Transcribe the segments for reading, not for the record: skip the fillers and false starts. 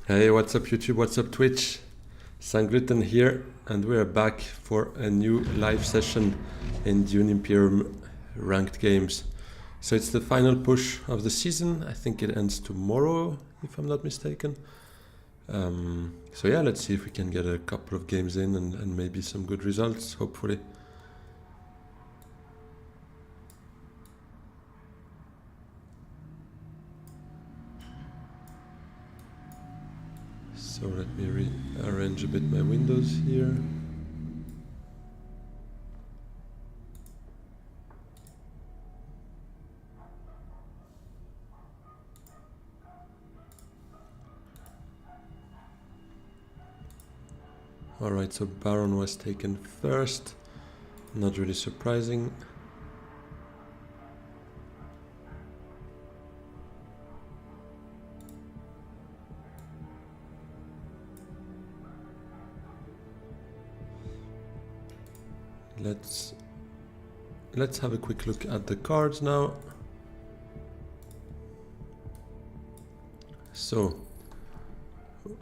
Hey, what's up YouTube, what's up Twitch? Sangluten here, and we're back for a new live session in Dune Imperium ranked games. So it's the final push of the season. I think it ends tomorrow, if I'm not mistaken. So yeah, let's see if we can get a couple of games in and maybe some good results, hopefully. So let me rearrange a bit my windows here. Alright, so Baron was taken first, not really surprising. Let's have a quick look at the cards now. So,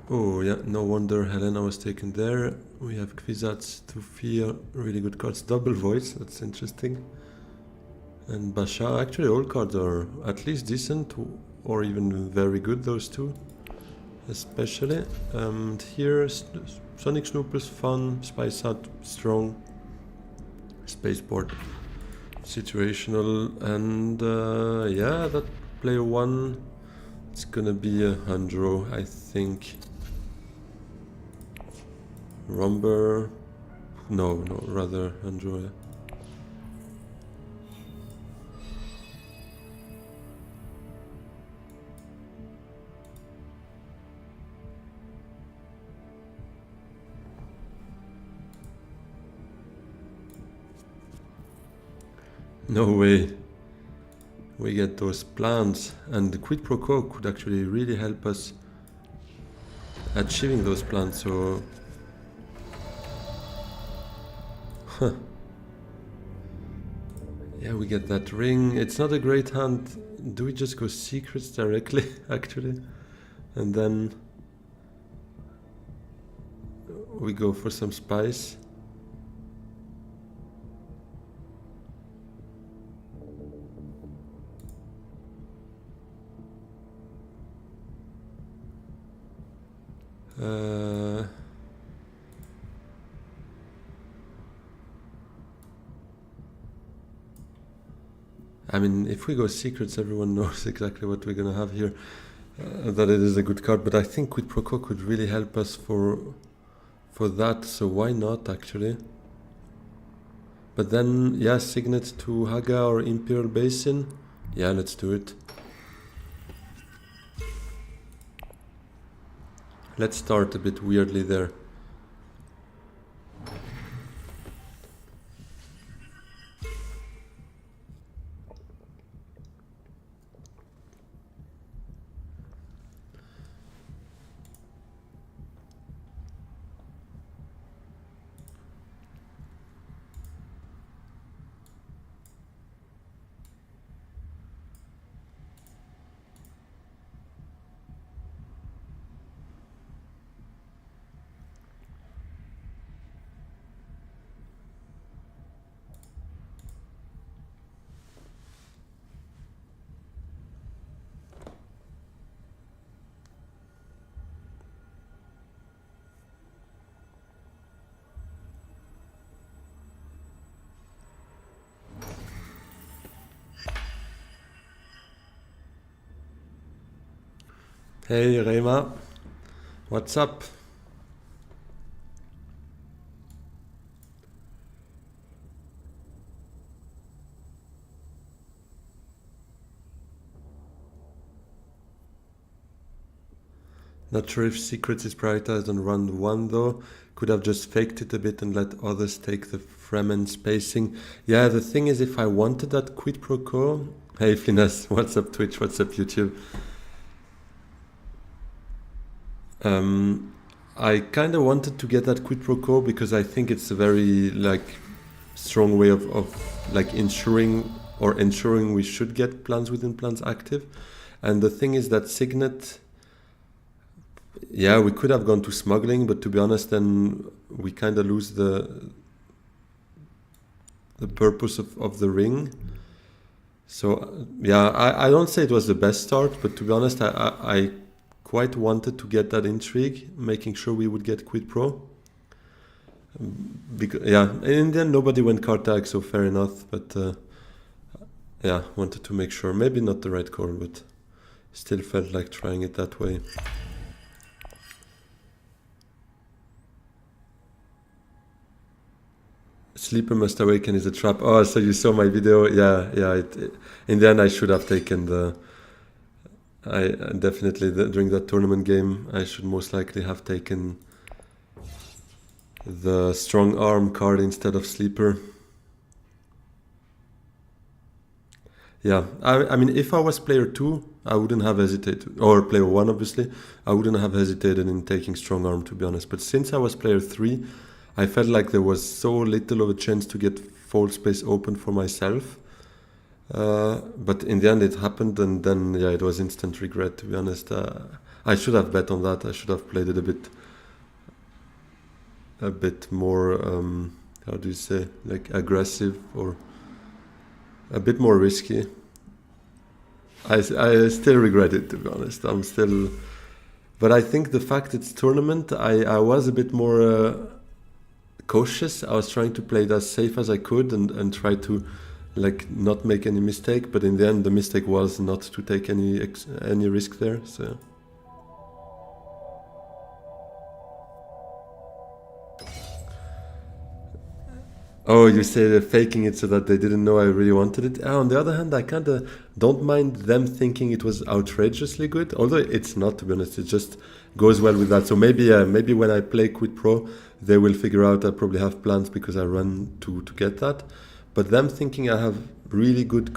oh yeah, no wonder Helena was taken there. We have Kwisatz, Tufir, really good cards. Double Voice, that's interesting. And Basha, actually all cards are at least decent or even very good, those two. Especially. And here, Sonic Snoopers, fun, Spice Hut, strong. Spaceport, situational, and yeah, that player one, it's gonna be a Handro, I think. Rumber, no, rather Handro. Yeah. No way. We get those plans, and the quid pro quo could actually really help us achieving those plans. So, yeah, we get that ring. It's not a great hand. Do we just go secrets directly, actually, and then we go for some spice? I mean, if we go secrets, everyone knows exactly what we're gonna have here. That it is a good card, but I think Quid Pro Quo could really help us for that, so why not actually? But then, yeah, Signet to Haga or Imperial Basin. Yeah, let's do it. Let's start a bit weirdly there. Hey Rema, what's up? Not sure if Secrets is prioritized on round 1 though. Could have just faked it a bit and let others take the Fremen spacing. Yeah, the thing is, if I wanted that quid pro quo... Hey Finesse, what's up Twitch, what's up YouTube? I kind of wanted to get that quid pro quo because I think it's a very strong way of ensuring we should get plans within plans active. And the thing is that Signet Yeah, we could have gone to smuggling, but to be honest, then we kind of lose the purpose of the ring. So yeah, I don't say it was the best start, but to be honest, I quite wanted to get that intrigue, making sure we would get Quid Pro. Because, yeah, in the end nobody went Cartag, so fair enough. But yeah, wanted to make sure. Maybe not the right call, but still felt like trying it that way. Sleeper Must Awaken is a trap. Oh, so you saw my video? Yeah, yeah. In the end, I should have taken the. I definitely during that tournament game, I should most likely have taken the strong arm card instead of sleeper. Yeah, I mean, if I was player 2, I wouldn't have hesitated, or player 1 obviously, I wouldn't have hesitated in taking strong arm, to be honest. But since I was player 3, I felt like there was so little of a chance to get fold space open for myself. But in the end it happened, and then yeah, it was instant regret, to be honest. I should have bet on that. I should have played it a bit more, how do you say, like aggressive, or a bit more risky. I still regret it, to be honest. I'm still, but I think the fact it's tournament, I was a bit more cautious. I was trying to play it as safe as I could and try to like not make any mistake. But in the end, the mistake was not to take any risk there. So. Oh, you say they're faking it so that they didn't know I really wanted it. On the other hand, I kind of don't mind them thinking it was outrageously good, although it's not, to be honest. It just goes well with that. So maybe when I play Quid Pro, they will figure out I probably have plans because I run to get that. But them thinking I have really good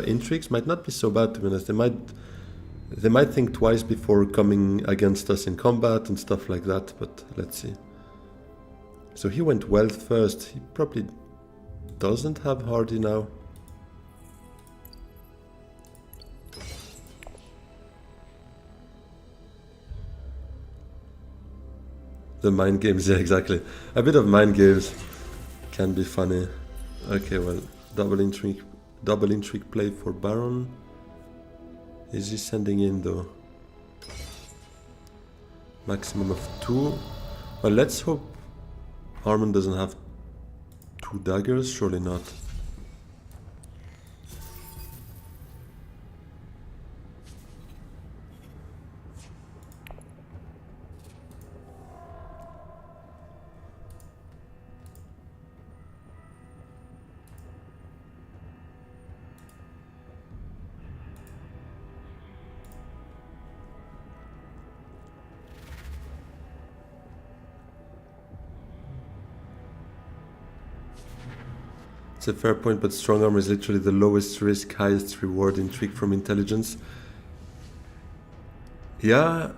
intrigues might not be so bad, to be honest. They might think twice before coming against us in combat and stuff like that, but let's see. So he went wealth first. He probably doesn't have hardy now. The mind games, yeah, exactly. A bit of mind games can be funny. Okay, well, double intrigue play for Baron. Is he sending in though? Maximum of 2. Well, let's hope Armand doesn't have 2 daggers, surely not. It's a fair point, but strong arm is literally the lowest risk, highest reward intrigue from intelligence. Yeah,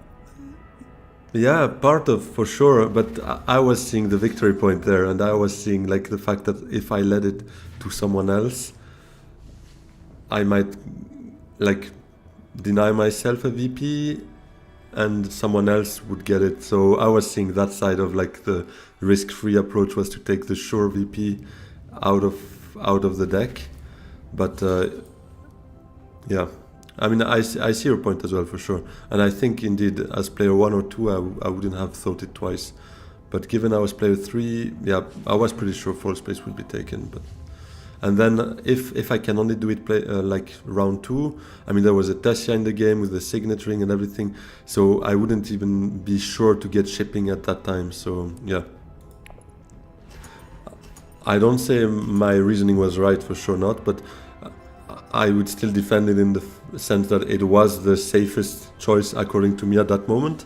part of, for sure, but I was seeing the victory point there, and I was seeing like the fact that if I led it to someone else, I might like deny myself a VP and someone else would get it. So I was seeing that side of like the risk-free approach was to take the sure VP out of the deck. But yeah, I mean, I see your point as well, for sure. And I think indeed as player 1 or 2 I wouldn't have thought it twice, but given I was player 3, yeah, I was pretty sure fold space would be taken. But and then if I can only do it like round 2, I mean, there was a Tessia in the game with the signet ring and everything, so I wouldn't even be sure to get shipping at that time. So yeah, I don't say my reasoning was right, for sure not, but I would still defend it in the sense that it was the safest choice according to me at that moment,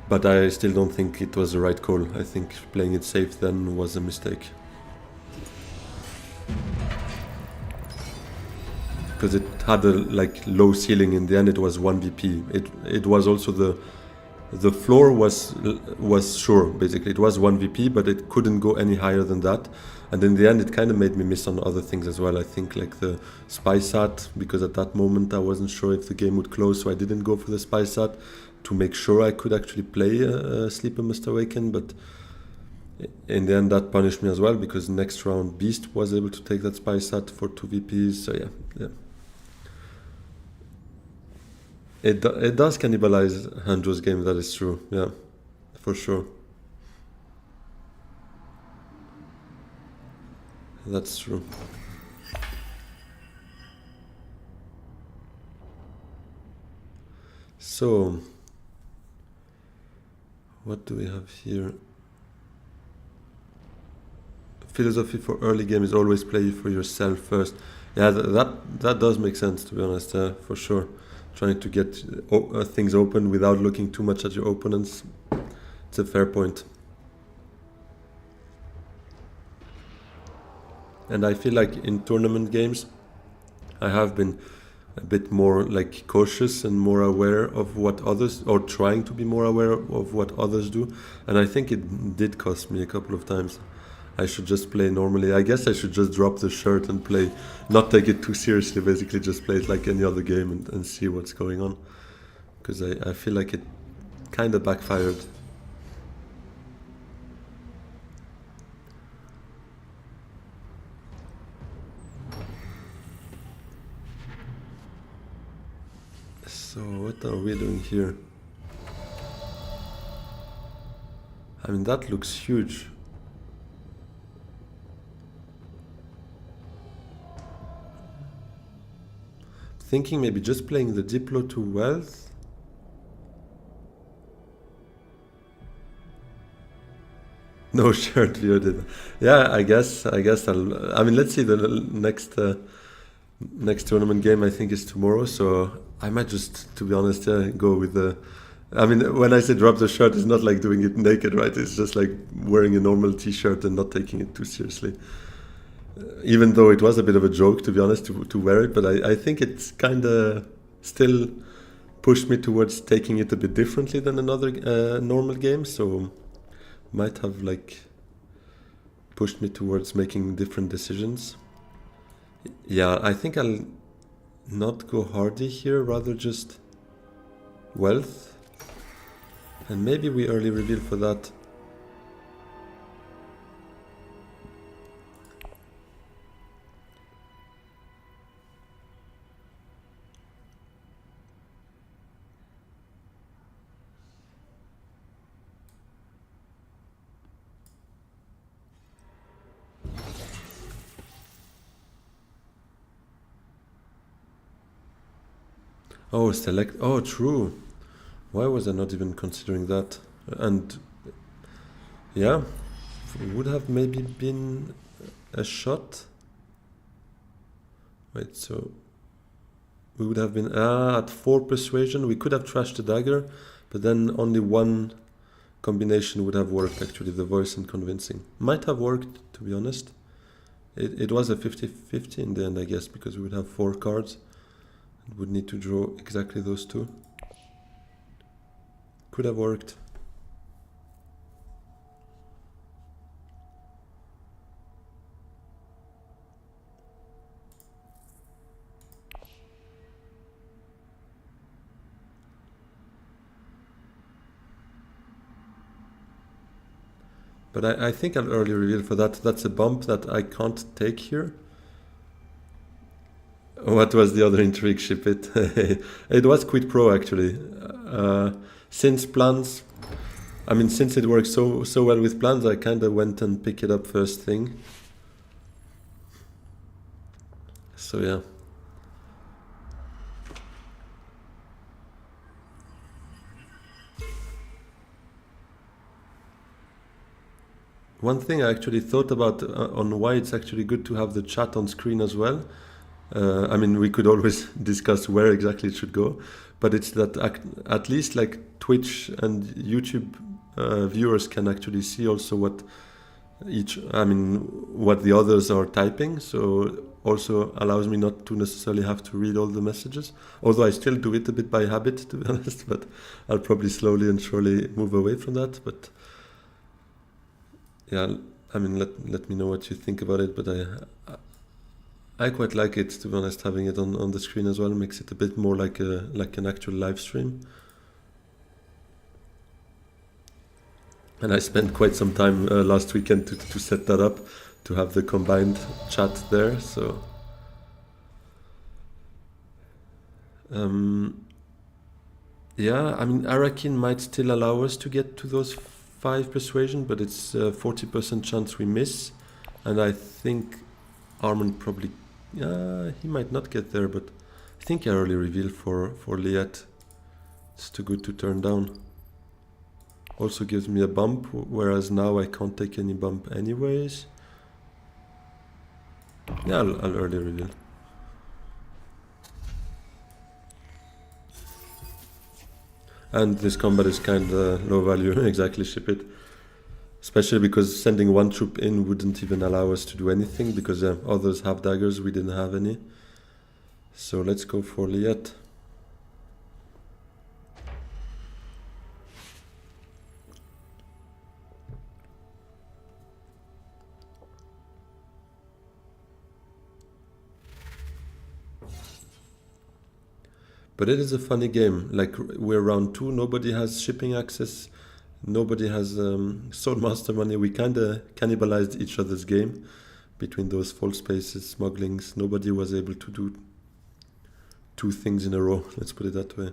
but I still don't think it was the right call. I think playing it safe then was a mistake. Because it had a like low ceiling. In the end it was 1 VP. It was also the floor was sure, basically. It was 1 VP, but it couldn't go any higher than that. And in the end, it kind of made me miss on other things as well. I think like the spy sat, because at that moment I wasn't sure if the game would close, so I didn't go for the spy sat to make sure I could actually play Sleeper Must Awaken. But in the end, that punished me as well, because next round Beast was able to take that spy sat for 2 VPs. So yeah. It does cannibalize Hanjo's game, that is true, yeah, for sure. That's true. So, what do we have here? Philosophy for early game is always play for yourself first. Yeah, that does make sense, to be honest, for sure. Trying to get things open without looking too much at your opponents. It's a fair point. And I feel like in tournament games, I have been a bit more like cautious and more aware of what others, or trying to be more aware of what others do. And I think it did cost me a couple of times. I should just play normally. I guess I should just drop the shirt and play, not take it too seriously, basically just play it like any other game and see what's going on. Because I feel like it kind of backfired. So what are we doing here? I mean, that looks huge. Thinking maybe just playing the Diplo to wealth. No shirt view did. Yeah, I guess I mean, let's see, the next tournament game I think is tomorrow, so I might just, to be honest, go with the. I mean, when I say drop the shirt, it's not like doing it naked, right? It's just like wearing a normal t-shirt and not taking it too seriously. Even though it was a bit of a joke, to be honest, to wear it, but I think it's kind of still pushed me towards taking it a bit differently than another normal game, so might have like pushed me towards making different decisions. Yeah, I think I'll not go hardy here, rather just wealth, and maybe we early reveal for that. Oh, select. Oh, true. Why was I not even considering that? And yeah, would have maybe been a shot. Wait, so we would have been at 4 persuasion. We could have trashed the dagger, but then only one combination would have worked, actually, the voice and convincing. Might have worked, to be honest. It was a 50-50 in the end, I guess, because we would have 4 cards. Would need to draw exactly those 2. Could have worked. But I think I'll early reveal for that. That's a bump that I can't take here. What was the other intrigue? Ship it. It was quid pro, actually. Since plans, I mean, since it works so well with plans, I kind of went and picked it up first thing. So yeah. One thing I actually thought about on why it's actually good to have the chat on screen as well. I mean, we could always discuss where exactly it should go, but it's that at least like Twitch and YouTube viewers can actually see also what what the others are typing. So also allows me not to necessarily have to read all the messages. Although I still do it a bit by habit, to be honest, but I'll probably slowly and surely move away from that. But yeah, I mean, let me know what you think about it. But I quite like it, to be honest. Having it on the screen as well makes it a bit more like an actual live stream. And I spent quite some time last weekend to set that up, to have the combined chat there. So yeah, I mean, Arakin might still allow us to get to those 5 persuasion, but it's 40% chance we miss. And I think Armand probably, he might not get there, but I think I early reveal for Liet. It's too good to turn down. Also gives me a bump, whereas now I can't take any bump anyways. Yeah, I'll early reveal. And this combat is kinda low value, exactly, ship it. Especially because sending one troop in wouldn't even allow us to do anything, because others have daggers, we didn't have any. So let's go for Liet. But it is a funny game. Like, we're round 2, nobody has shipping access, nobody has Swordmaster money. We kinda cannibalized each other's game between those false spaces, smugglings. Nobody was able to do 2 things in a row, let's put it that way.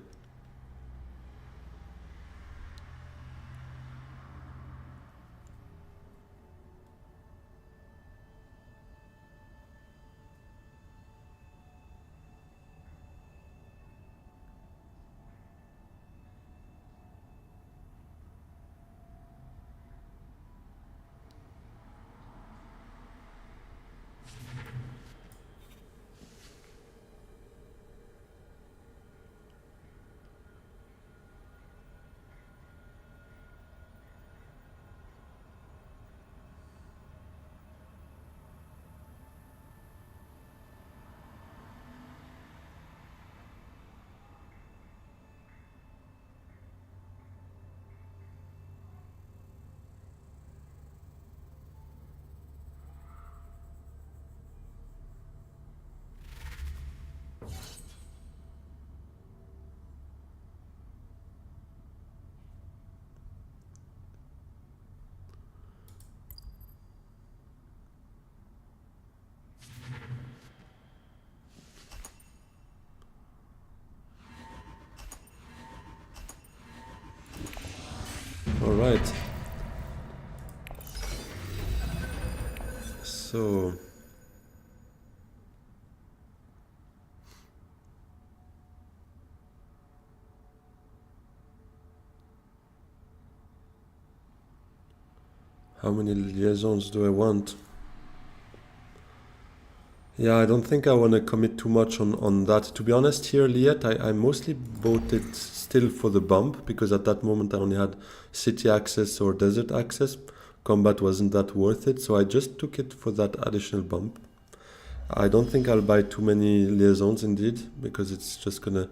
All right. So how many liaisons do I want? Yeah, I don't think I want to commit too much on that. To be honest, here, Liet, I mostly voted still for the bump, because at that moment I only had city access or desert access. Combat wasn't that worth it, so I just took it for that additional bump. I don't think I'll buy too many liaisons indeed, because it's just gonna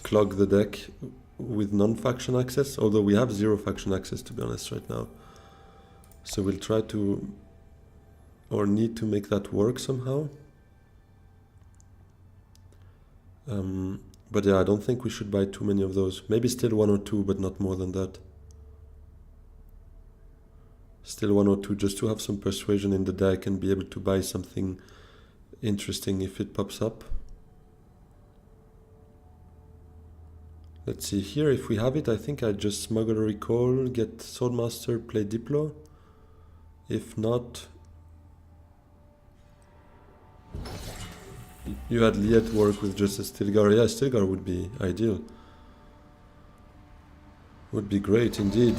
clog the deck with non-faction access, although we have 0 faction access, to be honest, right now. So we'll try to, or need to, make that work somehow. But yeah, I don't think we should buy too many of those. Maybe still 1 or 2, but not more than that. Still 1 or 2, just to have some persuasion in the deck and be able to buy something interesting if it pops up. Let's see here, if we have it, I think I just smuggle a recall, get Swordmaster, play Diplo. If not, you had Liet work with just a Stilgar. Yeah, Stilgar would be ideal. Would be great indeed.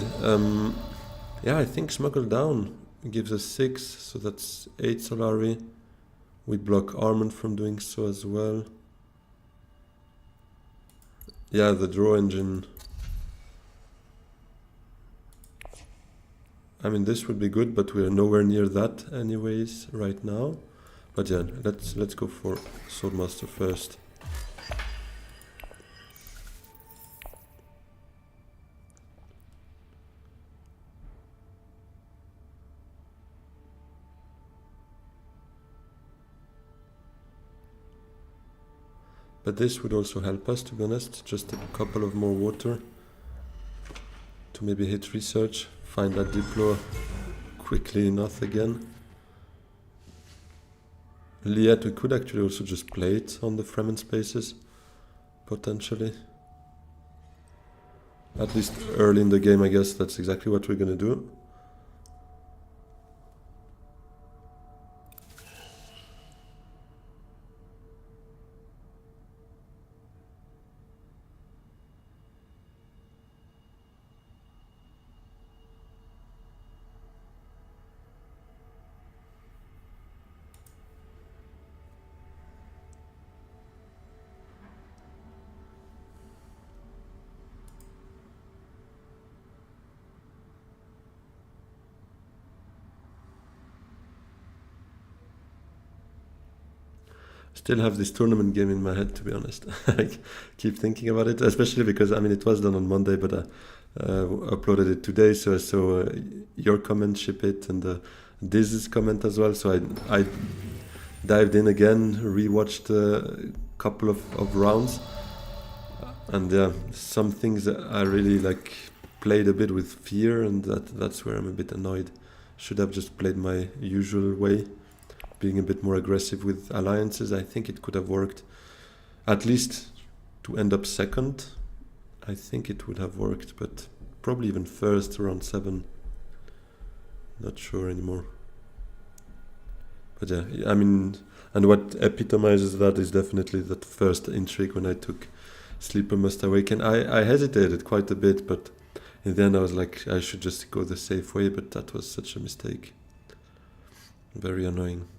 Yeah, I think Smuggle Down gives us 6, so that's 8 Solari. We block Armand from doing so as well. Yeah, the draw engine. I mean, this would be good, but we're nowhere near that anyways right now. But yeah, let's go for Swordmaster first. But this would also help us, to be honest. Just a couple of more water to maybe hit research, find that Diplo quickly enough again. Liet, we could actually also just play it on the Fremen spaces, potentially. At least early in the game, I guess that's exactly what we're gonna do. Still have this tournament game in my head, to be honest. I keep thinking about it, especially because, I mean, it was done on Monday, but I uploaded it today, so I saw your comment, ship it, and Diz's comment as well, so I dived in again, rewatched a couple of rounds, and some things that I really like played a bit with fear, and that's where I'm a bit annoyed. Should have just played my usual way, being a bit more aggressive with alliances. I think it could have worked, at least to end up second. I think it would have worked, but probably even first, around 7. Not sure anymore. But yeah, I mean, and what epitomizes that is definitely that first intrigue when I took Sleeper Must Awaken. I hesitated quite a bit, but in the end I was like, I should just go the safe way, but that was such a mistake. Very annoying.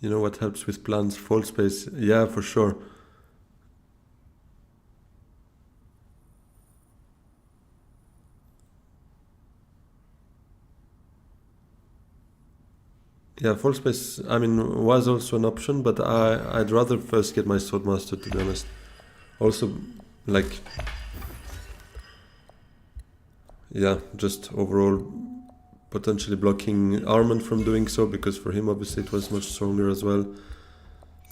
You know what helps with plans? Fall space. Yeah, for sure. Yeah, fall space, I mean, was also an option, but I'd rather first get my Swordmaster, to be honest. Also, like, yeah, just overall potentially blocking Armand from doing so, because for him obviously it was much stronger as well,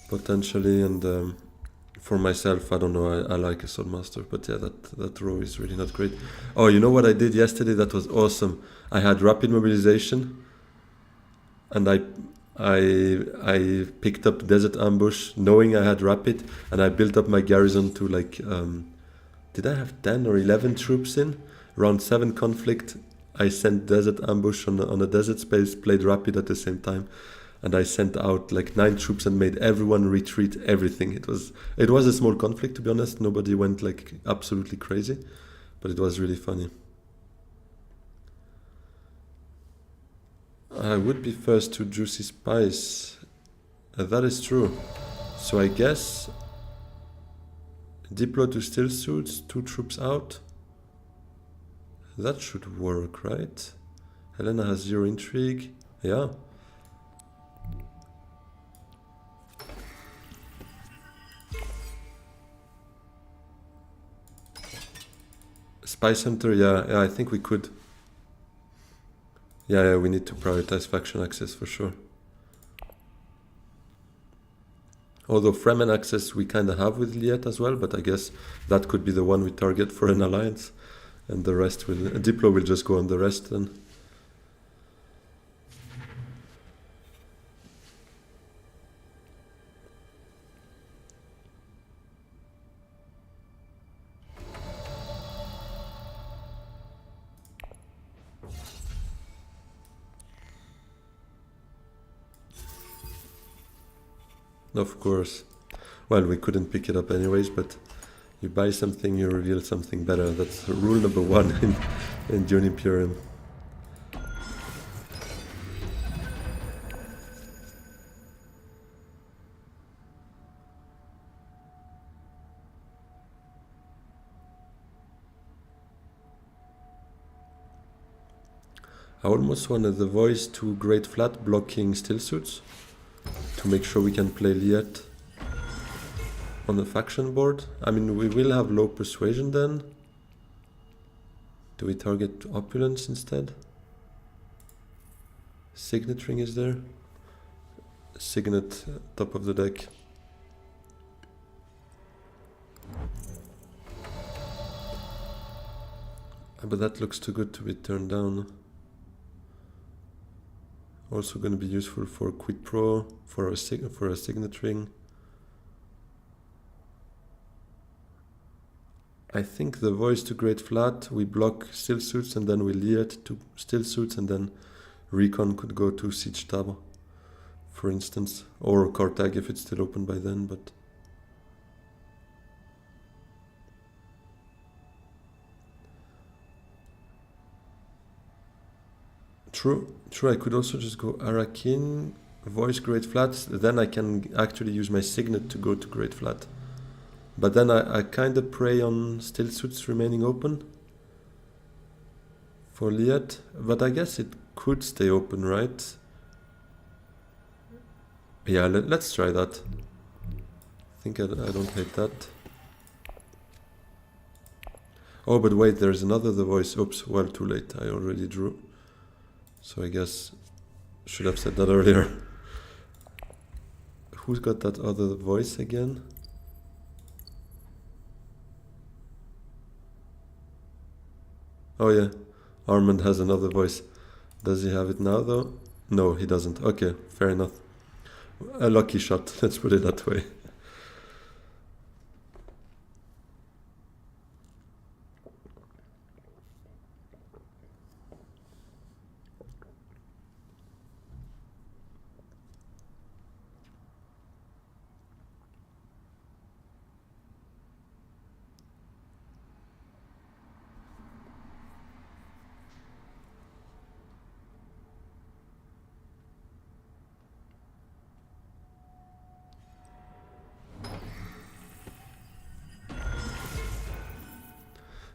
potentially, and for myself, I don't know, I like a Swordmaster, but yeah, that row is really not great. Oh, you know what I did yesterday that was awesome? I had rapid mobilization, and I picked up Desert Ambush knowing I had rapid, and I built up my garrison to like, did I have 10 or 11 troops in? Round 7 conflict, I sent Desert Ambush on a desert space, played rapid at the same time, and I sent out like 9 troops and made everyone retreat everything. It was a small conflict, to be honest. Nobody went like absolutely crazy, but it was really funny. I would be first to Juicy Spice. That is true. So I guess Diplo to Still Suits, 2 troops out. That should work, right? Helena has 0 intrigue. Yeah. Spice Hunter, yeah, I think we could. Yeah, we need to prioritize faction access for sure. Although Fremen access we kind of have with Liet as well, but I guess that could be the one we target for an alliance, and the rest will... Diplo will just go on the rest then. Of course. Well, we couldn't pick it up anyways, but You buy something, you reveal something better. That's rule number one in Dune Imperium. I almost wanted the voice to Great Flat blocking still suits to make sure we can play Liet on the faction board. I mean, we will have low persuasion then. Do we target opulence instead? Signet ring is there. Signet top of the deck. But that looks too good to be turned down. Also going to be useful for Quid Pro, for a signet ring. I think the voice to Great Flat, we block still suits and then we Liet to still suits and then Recon could go to Siege Tab, for instance. Or Cartag if it's still open by then, but... True, I could also just go Arakin, voice Great Flat, then I can actually use my signet to go to Great Flat. But then I kind of prey on still suits remaining open for Liet, but I guess it could stay open, right? Yeah, let's try that. I think I don't hate that. Oh, but wait, there's another the voice. Oops, well, too late, I already drew. So I guess should have said that earlier. Who's got that other voice again? Oh yeah, Armand has another voice. Does he have it now though? No, he doesn't. Okay, fair enough. A lucky shot, let's put it that way.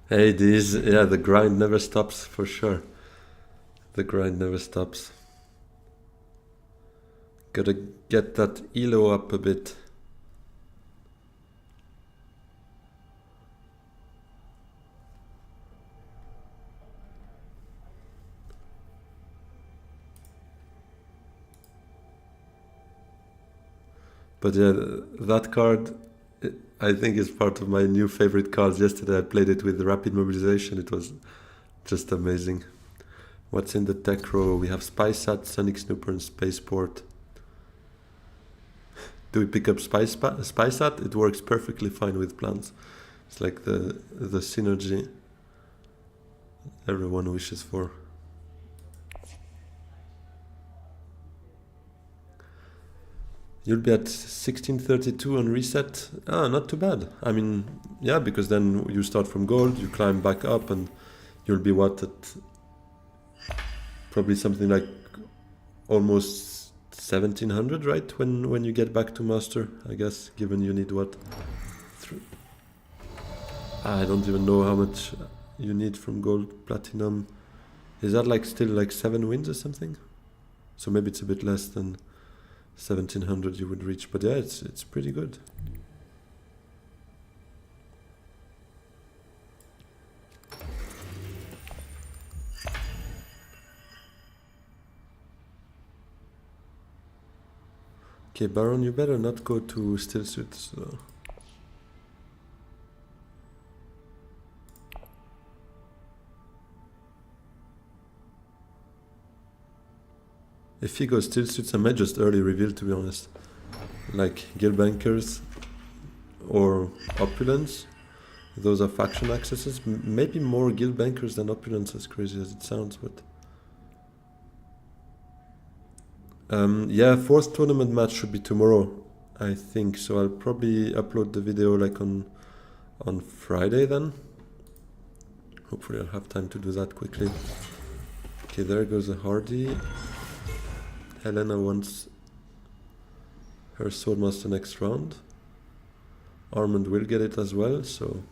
Hey, yeah, the grind never stops for sure. The grind never stops. Gotta get that elo up a bit. But yeah, that card, I think, is part of my new favorite cards. Yesterday I played it with Rapid Mobilization. It was just amazing. What's in the tech row? We have Spysat, Sonic Snooper, and Spaceport. Do we pick up Spysat? It works perfectly fine with plants. It's like the synergy everyone wishes for. You'll be at 1632 on reset. Ah, not too bad. I mean, yeah, because then you start from gold, you climb back up, and you'll be what, at probably something like almost 1700, right? When you get back to master, I guess, given you need what? I don't even know how much you need from gold, platinum. Is that like still like 7 wins or something? So maybe it's a bit less than 1700 you would reach, but yeah, it's pretty good. Okay, Baron, you better not go to still suits. If he goes still suits, I might just early reveal, to be honest. Like Guild Bankers or Opulence. Those are faction accesses. Maybe more Guild Bankers than Opulence, as crazy as it sounds, but... yeah, 4th tournament match should be tomorrow, I think. So I'll probably upload the video like on on Friday then. Hopefully I'll have time to do that quickly. Okay, there goes a Hardy. Helena wants her Swordmaster next round. Armand will get it as well, so...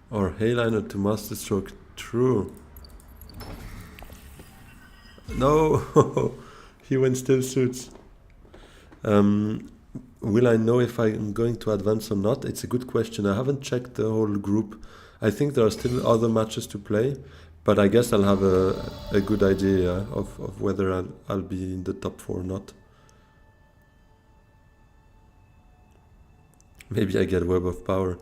Or Hayliner to Masterstroke, true. No! He went still suits. Will I know if I'm going to advance or not? It's a good question. I haven't checked the whole group. I think there are still other matches to play, but I guess I'll have a good idea of whether I'll be in the top 4 or not. Maybe I get Web of Power.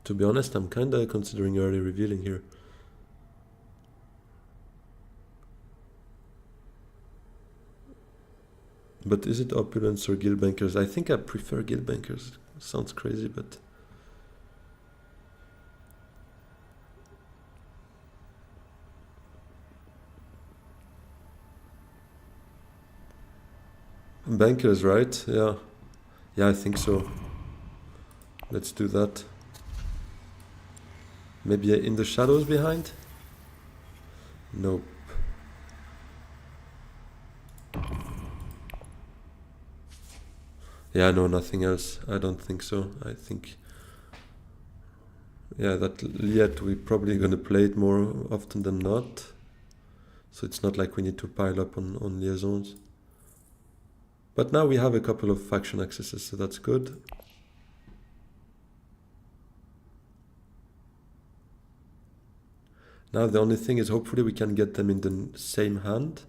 To be honest, I'm kinda considering early revealing here. But is it Opulence or Guildbankers? I think I prefer Guildbankers. Sounds crazy, but... Bankers, right? Yeah. Yeah, I think so. Let's do that. Maybe in the shadows behind? Nope. Yeah, no, nothing else. I don't think so. I think... Yeah, that Liet, we're probably gonna play it more often than not. So it's not like we need to pile up on liaisons. But now we have a couple of faction accesses, so that's good. Now the only thing is hopefully we can get them in the same hand.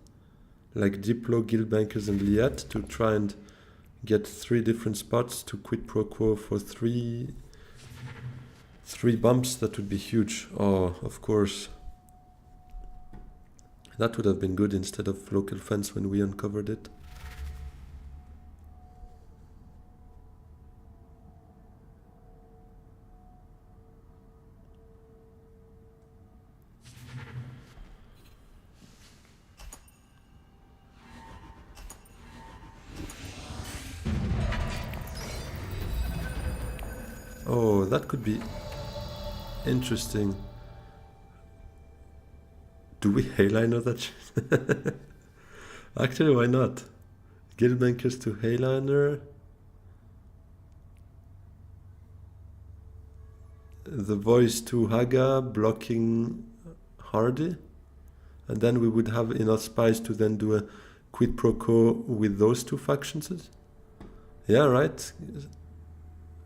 Like Diplo, Guildbankers and Liet to try and get 3 different spots to quid pro quo for 3 bumps. That would be huge. Oh, of course. That would have been good instead of local fence when we uncovered it. Oh, that could be interesting. Do we Hayliner that shit? Actually, why not? Guildbankers to Hayliner. The voice to Haga blocking Hardy. And then we would have enough spies to then do a quid pro quo with those 2 factions. Yeah, right?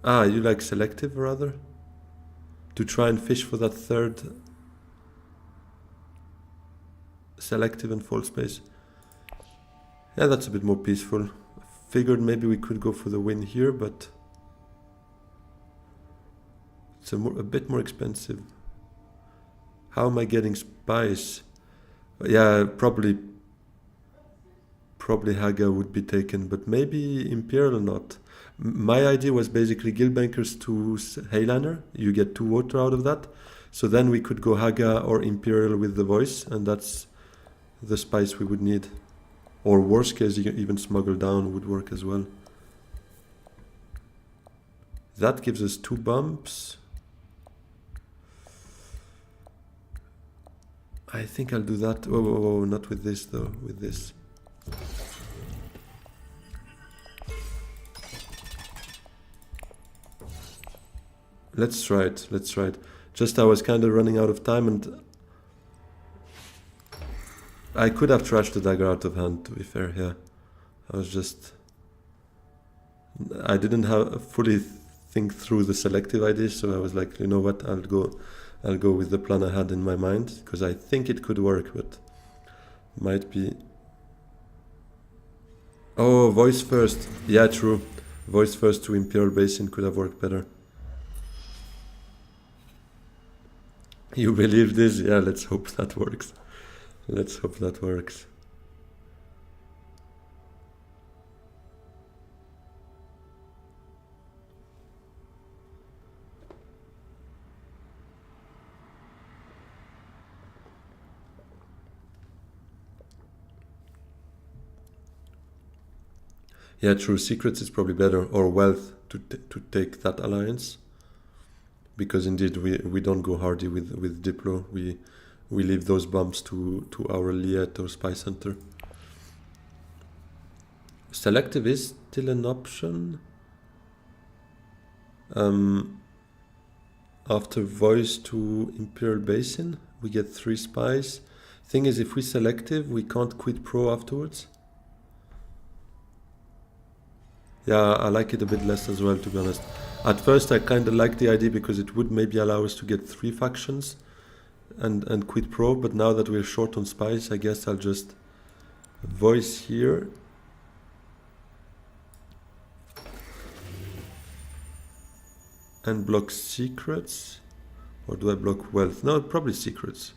Ah, you like selective rather? To try and fish for that 3rd selective and full space. Yeah, that's a bit more peaceful. Figured maybe we could go for the win here, but it's a bit more expensive. How am I getting spies? Yeah, probably Haga would be taken, but maybe Imperial not. My idea was basically Guildbankers to Hayliner. You get 2 water out of that. So then we could go Haga or Imperial with the voice, and that's the spice we would need. Or worst case, even Smuggle Down would work as well. That gives us 2 bumps. I think I'll do that. Oh, not with this though, with this. Let's try it, let's try it. Just I was kind of running out of time and I could have trashed the dagger out of hand, to be fair, yeah. I didn't have fully think through the selective idea, so I was like, you know what, I'll go with the plan I had in my mind, because I think it could work, but might be... Oh, voice first. Yeah, true. Voice first to Imperial Basin could have worked better. You believe this? Yeah, let's hope that works. Let's hope that works. Yeah, true. Secrets is probably better, or wealth to take that alliance, because indeed we don't go hardy with Diplo. We leave those bumps to our Liet or Spy Center. Selective is still an option. After voice to Imperial Basin, we get 3 spies. Thing is, if we selective, we can't quit pro afterwards. Yeah, I like it a bit less as well, to be honest. At first, I kind of liked the idea because it would maybe allow us to get 3 factions and quit pro, but now that we're short on spies, I guess I'll just voice here. And block secrets. Or do I block wealth? No, probably secrets.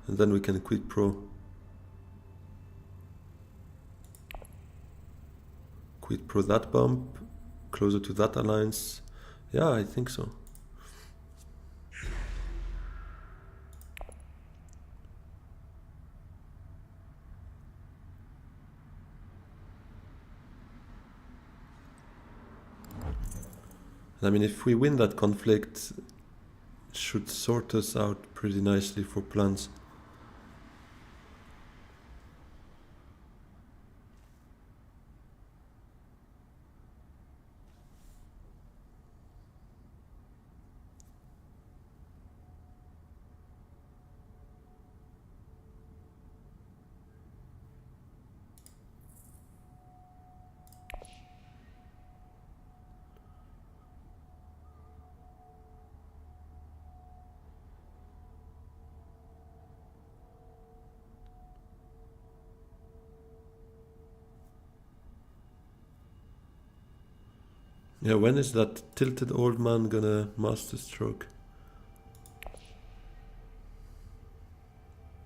And then we can quit pro. Quit pro that bump. Closer to that alliance. Yeah, I think so. I mean, if we win that conflict, it should sort us out pretty nicely for plans. Yeah, when is that tilted old man gonna master stroke?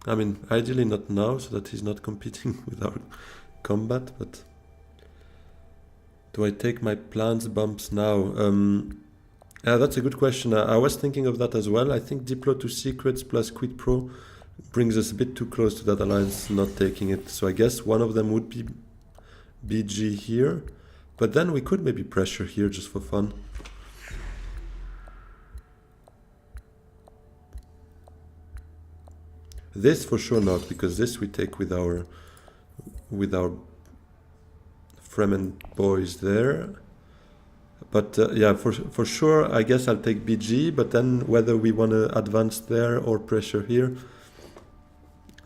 I mean, ideally not now, so that he's not competing with our combat, but... Do I take my plans bumps now? Yeah, that's a good question. I was thinking of that as well. I think Diplo to secrets plus quit pro brings us a bit too close to that alliance not taking it. So I guess one of them would be BG here. But then we could maybe pressure here just for fun. This for sure not, because this we take with our Fremen boys there. But yeah, for sure, I guess I'll take BG, but then whether we want to advance there or pressure here,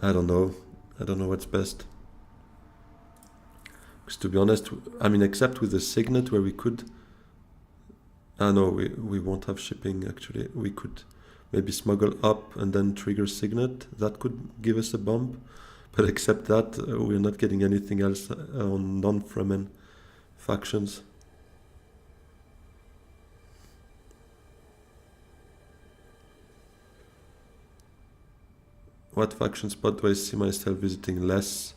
I don't know. I don't know what's best. Because to be honest, I mean, except with the signet where we could... no, we won't have shipping actually. We could maybe smuggle up and then trigger signet. That could give us a bump. But except that, we're not getting anything else on non-Fremen factions. What faction spot do I see myself visiting less?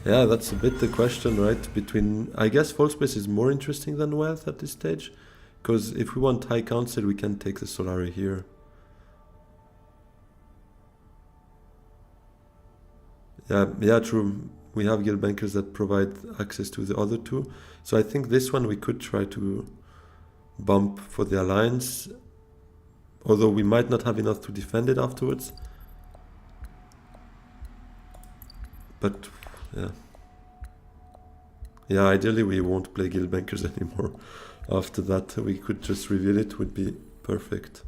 Yeah, that's a bit the question, right? Between, I guess False Space is more interesting than Wealth at this stage. Because if we want High Council, we can take the Solari here. Yeah, true. We have guild bankers that provide access to the other two. So I think this one we could try to bump for the alliance. Although we might not have enough to defend it afterwards. But, yeah. Yeah, ideally we won't play guild bankers anymore. After that, we could just reveal it, would be perfect.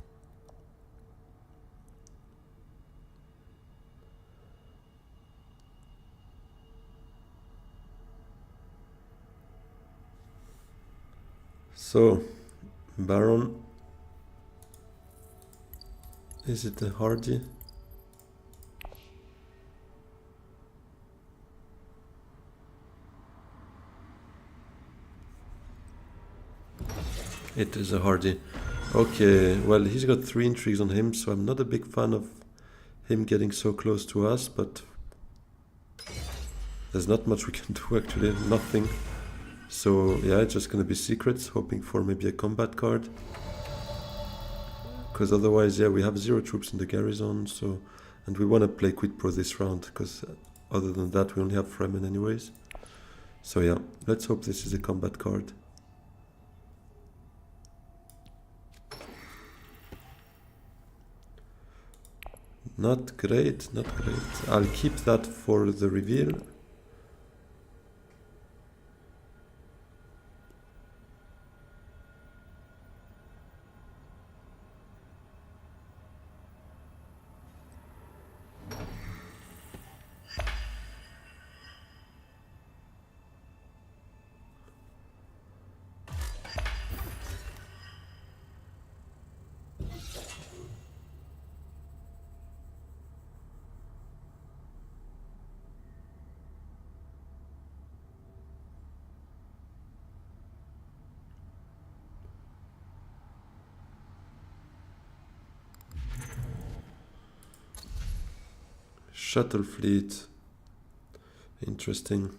So, Baron. Is it a hardy? It is a hardy. Okay, well, he's got 3 intrigues on him, so I'm not a big fan of him getting so close to us, but there's not much we can do actually, nothing. So yeah, it's just gonna be secrets, hoping for maybe a combat card. Because otherwise, yeah, we have 0 troops in the garrison, so... And we want to play quit pro this round, because other than that, we only have Fremen anyways. So yeah, let's hope this is a combat card. Not great, not great. I'll keep that for the reveal. Shuttle fleet. Interesting.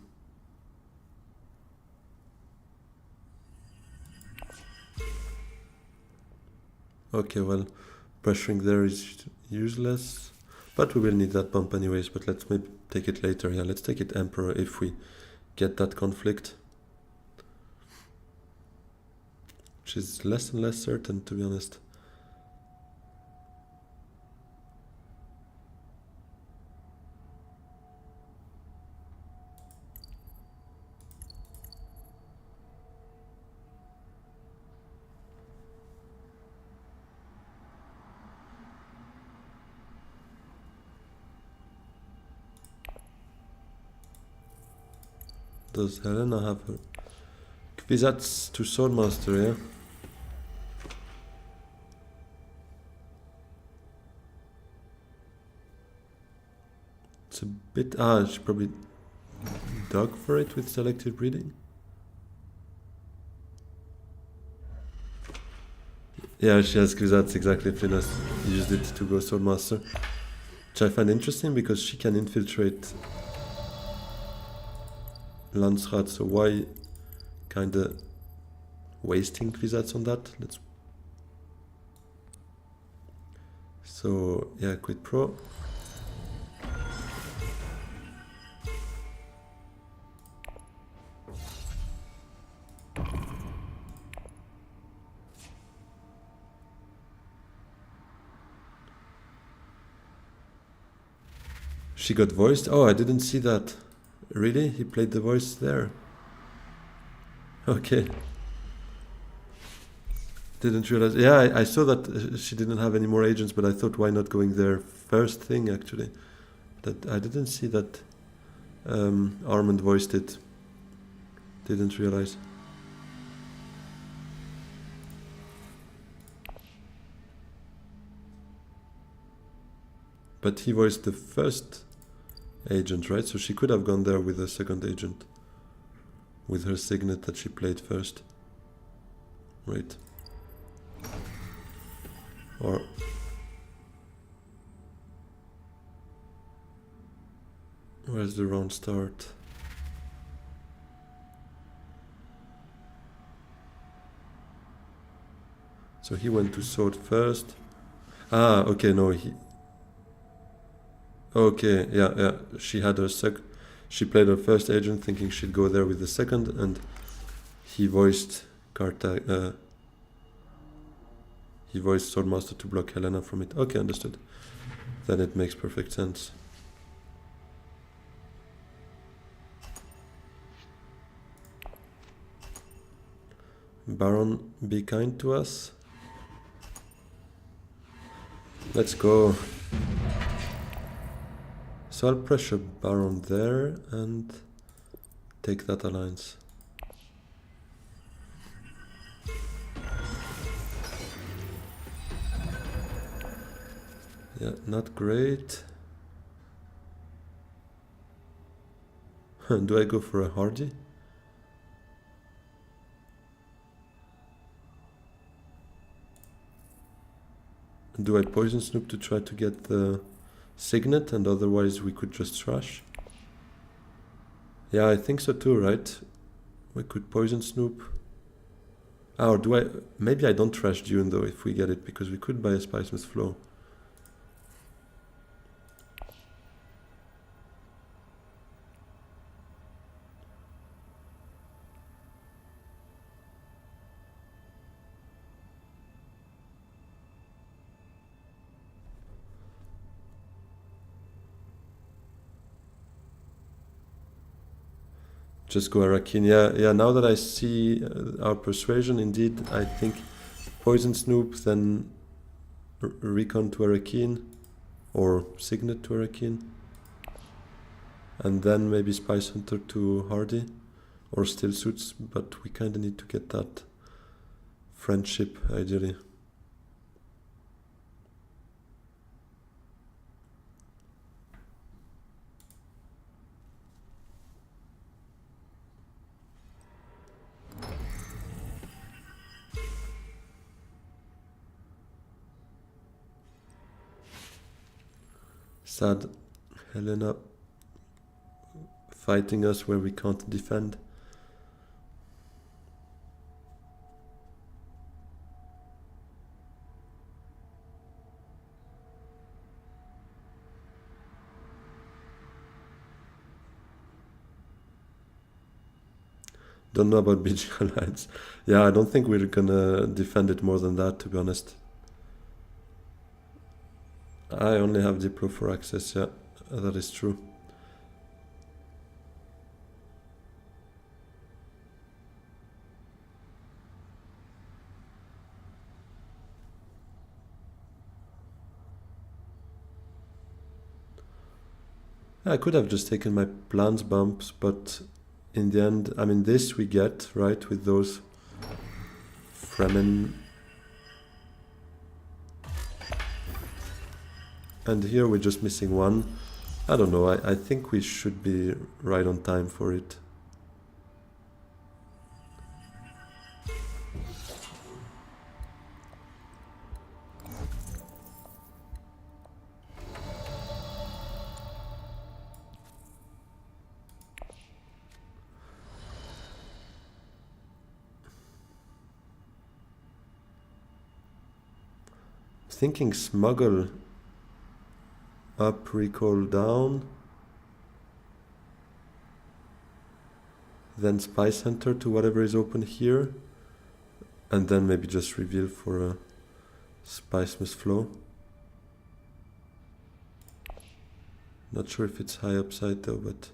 Okay, well, pressuring there is useless. But we will need that bump anyways, but let's maybe take it later. Yeah, let's take it Emperor if we get that conflict. Which is less and less certain, to be honest. Does Helena have her Kwisatz to Swordmaster, yeah? It's a bit... she probably dug for it with selective breeding. Yeah, she has Kwisatz, exactly. Flinas used it to go Swordmaster. Which I find interesting because she can infiltrate Landsrat, so why kinda wasting Kwisatz on that? So yeah, quit pro. She got voiced? Oh, I didn't see that. Really? He played the voice there? Okay. Didn't realize. Yeah, I saw that she didn't have any more agents, but I thought why not going there first thing actually. That I didn't see that Armand voiced it. Didn't realize. But he voiced the first agent, right? So she could have gone there with a second agent. With her signet that she played first. Right. Or... where's the round start? So he went to sword first. Ah, okay, no, he... okay, yeah. She had her she played her first agent thinking she'd go there with the second, and he voiced he voiced Swordmaster to block Helena from it. Okay, understood. Then it makes perfect sense. Baron, be kind to us. Let's go. So I'll pressure Baron there and take that alliance. Yeah, not great. Do I go for a Hardy? Do I poison Snoop to try to get the signet, and otherwise we could just trash? Yeah, I think so too, right? We could poison Snoop. Or do I... maybe I don't trash Dune though if we get it, because we could buy a Spicesmith Flow. Just go Arakin. Yeah. Now that I see our persuasion, indeed, I think Poison Snoop, then Recon to Arakin, or Signet to Arakin, and then maybe Spice Hunter to Hardy, or Still Suits. But we kind of need to get that friendship, ideally. Sad Helena fighting us where we can't defend. Don't know about BG Alliance. Yeah, I don't think we're gonna defend it more than that, to be honest. I only have Diplo for access, yeah, that is true. I could have just taken my plans bumps, but in the end, I mean, this we get, right, with those Fremen. And here we're just missing one. I don't know, I think we should be right on time for it. Thinking smuggle up, recall down, then Spice Hunter to whatever is open here, and then maybe just reveal for a Spice Must Flow. Not sure if it's high upside though, but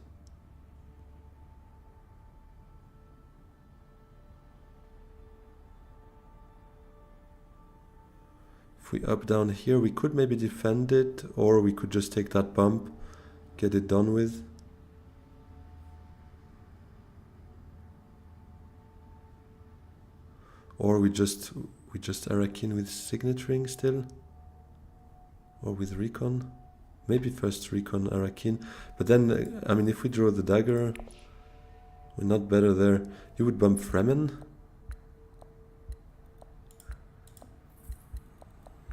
if we up down here, we could maybe defend it, or we could just take that bump, get it done with. Or we just Arakin with Signet Ring still, or with Recon. Maybe first Recon Arakin, but then I mean, if we draw the dagger, we're not better there. You would bump Fremen.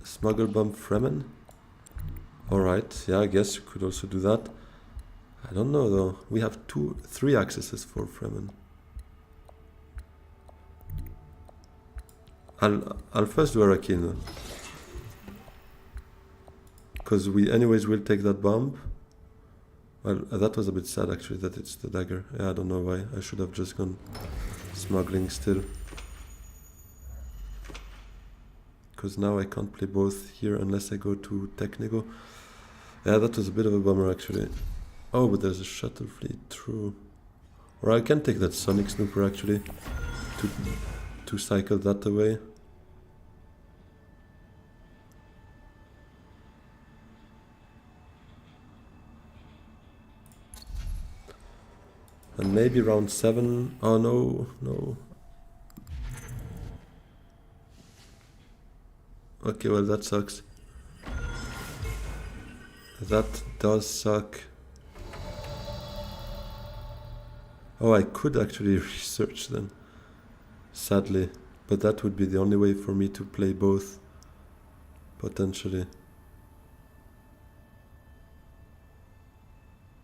Smuggle bump Fremen. Alright, yeah, I guess you could also do that. I don't know though. We have 3 accesses for Fremen. I'll first do Arakin, because we anyways will take that bump. Well, that was a bit sad actually, that it's the dagger. Yeah, I don't know why. I should have just gone smuggling still. Because now I can't play both here unless I go to Technigo. Yeah, that was a bit of a bummer actually. Oh, but there's a shuttle fleet, true. Or I can take that Sonic Snooper actually, to cycle that away. And maybe round 7. Oh no. Okay, well that sucks. That does suck. Oh, I could actually research then, sadly. But that would be the only way for me to play both, potentially.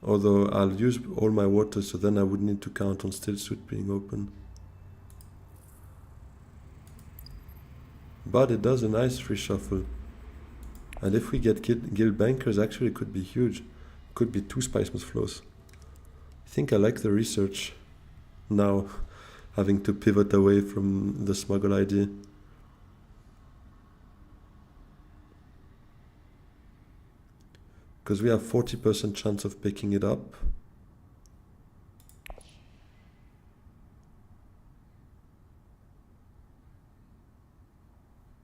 Although I'll use all my water, so then I would need to count on Still Suit being open. But it does a nice reshuffle. And if we get Guild Bankers, actually it could be huge. Could be 2 Spice Must Flows. I think I like the research now, having to pivot away from the smuggle idea. Because we have 40% chance of picking it up.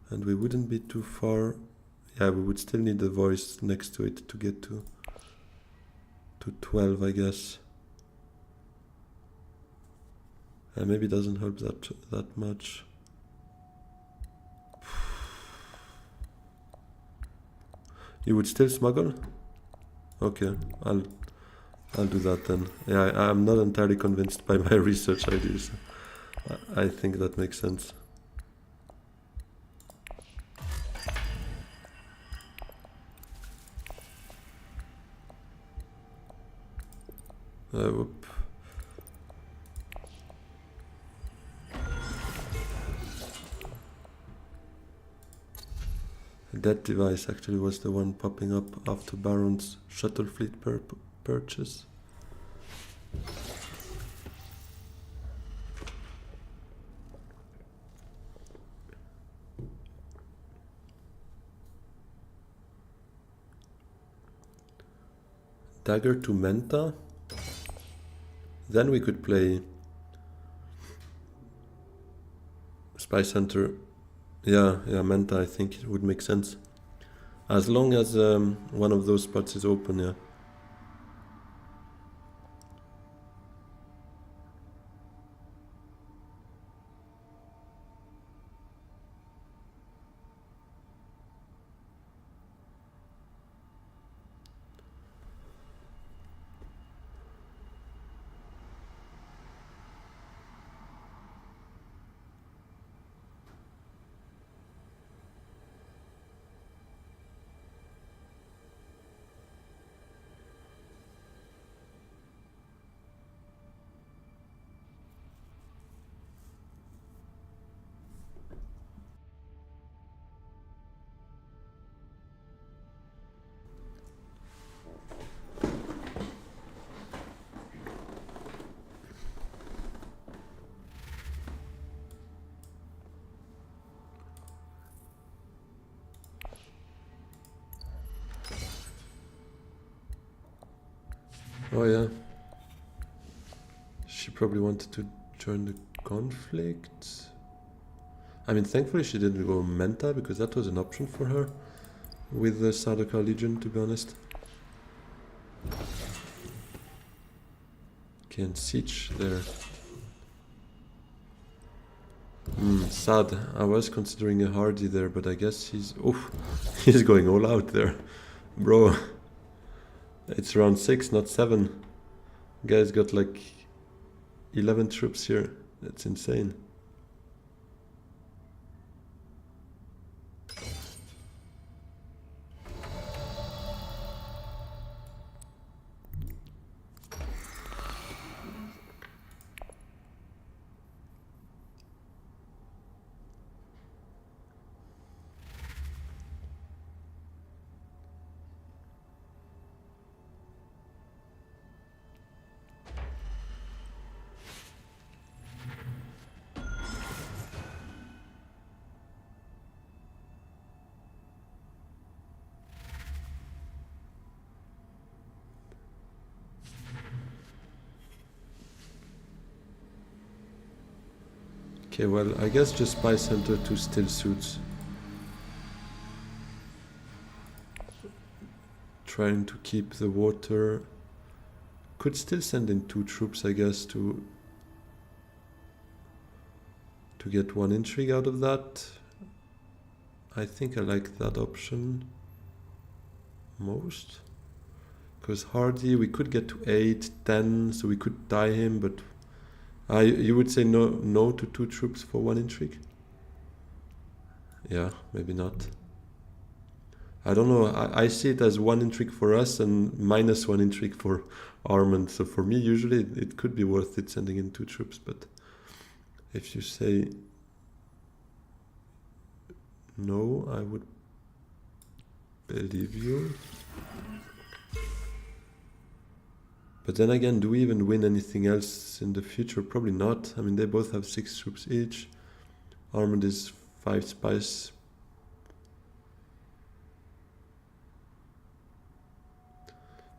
And we wouldn't be too far. Yeah, we would still need the voice next to it to get to 12, I guess. And maybe it doesn't help that much. You would still smuggle? Okay, I'll do that then. Yeah, I'm not entirely convinced by my research ideas. I think that makes sense. Whoop. That device actually was the one popping up after Baron's shuttle fleet purchase. Dagger to Menta. Then we could play Spy Center. Yeah, Menta, I think it would make sense. As long as one of those spots is open, yeah. Oh yeah. She probably wanted to join the conflict. I mean, thankfully she didn't go Menta, because that was an option for her with the Sardaukar Legion, to be honest. Okay, and Siege there. Sad. I was considering a Hardy there, but I guess he's... Oof, he's going all out there. Bro, it's round 6, not 7. Guy's got like 11 troops here. That's insane. Okay, well, I guess just Spy Center to still suits. Trying to keep the water. Could still send in 2 troops, I guess, to get 1 intrigue out of that. I think I like that option most. Because Hardy, we could get to 8, 10, so we could die him, but you would say no to 2 troops for 1 intrigue? Yeah, maybe not. I don't know, I see it as 1 intrigue for us and -1 intrigue for Armand. So for me, usually it could be worth it sending in 2 troops, but if you say no, I would believe you. But then again, do we even win anything else in the future? Probably not. I mean, they both have 6 troops each. Armand is 5 spies.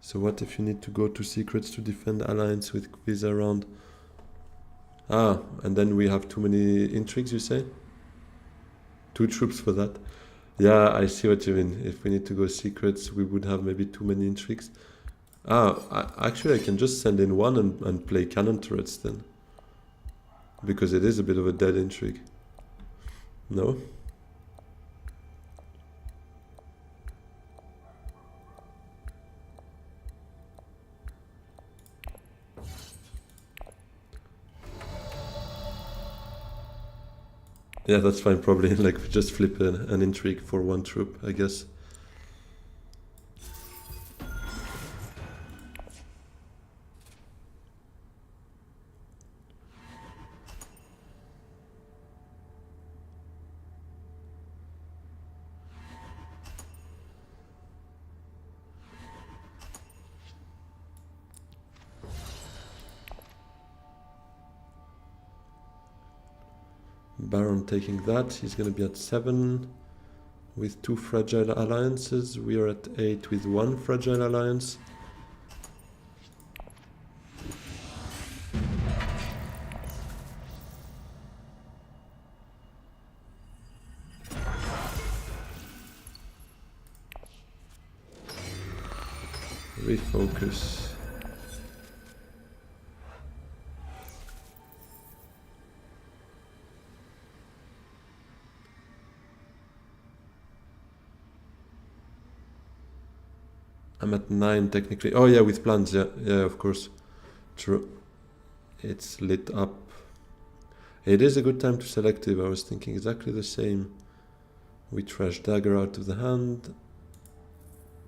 So what if you need to go to secrets to defend alliance with Visa around? Ah, and then we have too many intrigues, you say? 2 troops for that. Yeah, I see what you mean. If we need to go secrets, we would have maybe too many intrigues. Actually, I can just send in one and play cannon turrets then. Because it is a bit of a dead intrigue. No? Yeah, that's fine, probably. Like, just flip an intrigue for 1 troop, I guess. Baron taking that, he's gonna be at 7 with 2 fragile alliances. We are at 8 with 1 fragile alliance. Refocus. I'm at 9 technically. Oh yeah, with plans, yeah, of course. True. It's lit up. It is a good time to selective. I was thinking exactly the same. We trash dagger out of the hand.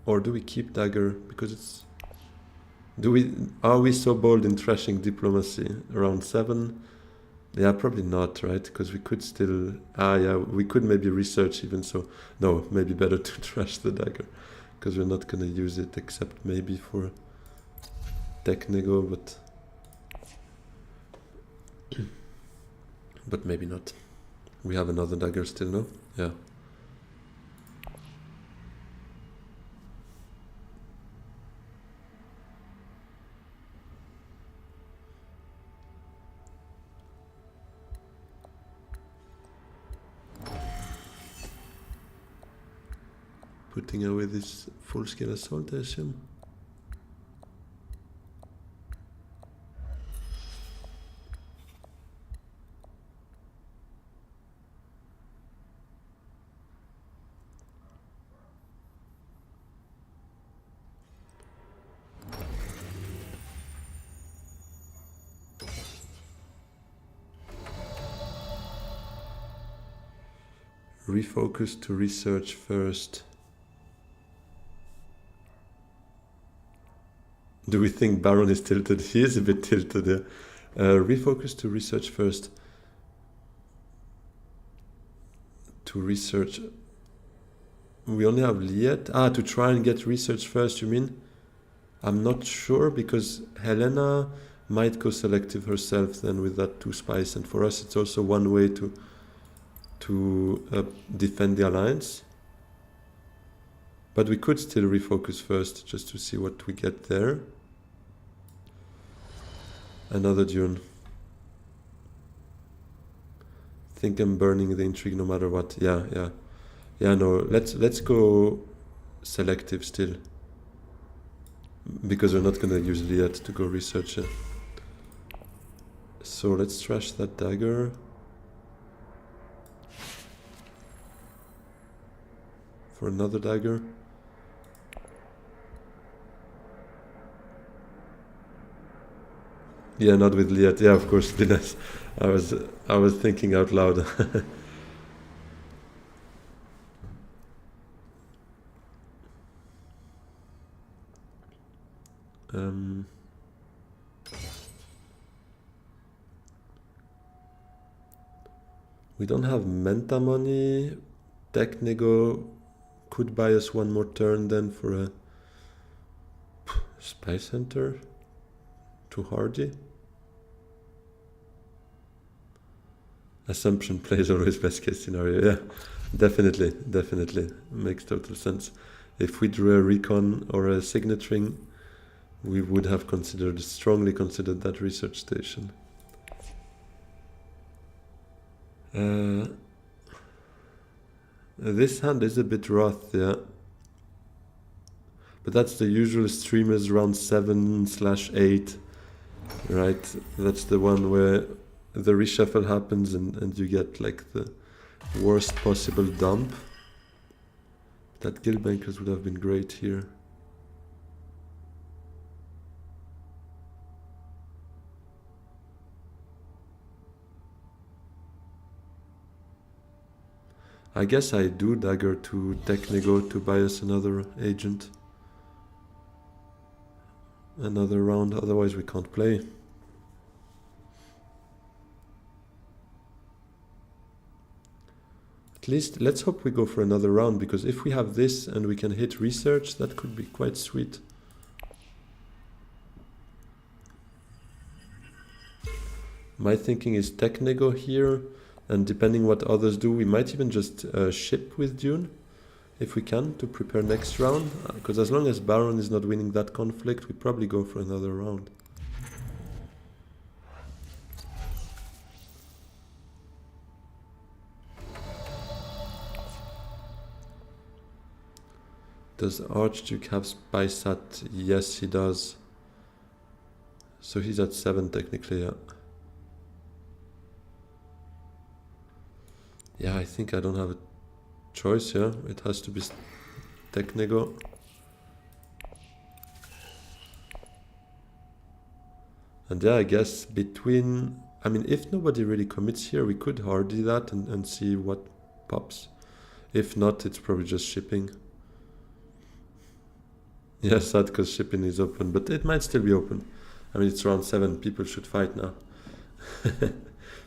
Or do we keep dagger? Because it's... Are we so bold in trashing diplomacy? Around 7? Yeah, probably not, right? Because we could still... yeah, we could maybe research even so. No, maybe better to trash the dagger. Because we're not going to use it except maybe for tech nego, but maybe not. We have another dagger still, no? Yeah. Putting away this full-scale assault, I assume. Refocus to research first. Do we think Baron is tilted? He is a bit tilted, yeah. Refocus to research first. To research... We only have Liet. To try and get research first, you mean? I'm not sure, because Helena might go selective herself then with that 2 spies, and for us it's also one way to defend the alliance. But we could still refocus first, just to see what we get there. Another Dune. Think I'm burning the intrigue no matter what. Yeah. Yeah, no, let's go selective still. Because we're not gonna use Liet to go research it. So let's trash that dagger. For another dagger. Yeah, not with Liet. Yeah, of course, Dinas. I was thinking out loud. We don't have Menta money. Tech nego could buy us 1 more turn then for a spy center. Too hardy. Assumption plays always best case scenario. Yeah, definitely. Makes total sense. If we drew a recon or a signet ring, we would have strongly considered that research station. This hand is a bit rough, yeah. But that's the usual streamers round 7/8, right? That's the one where the reshuffle happens and you get like the worst possible dump. That guild bankers would have been great here. I guess I do dagger to Technego to buy us another agent. Another round, otherwise we can't play. At least let's hope we go for another round, because if we have this and we can hit research, that could be quite sweet. My thinking is Technego here, and depending what others do, we might even just ship with Dune, if we can, to prepare next round. Because as long as Baron is not winning that conflict, we probably go for another round. Does Archduke have Spice at? Yes, he does. So he's at 7 technically, yeah. Yeah, I think I don't have a choice, yeah. It has to be Technego. And yeah, I guess between... I mean, if nobody really commits here, we could hardy that and see what pops. If not, it's probably just shipping. Yeah, sad because shipping is open, but it might still be open. I mean, it's round 7, people should fight now.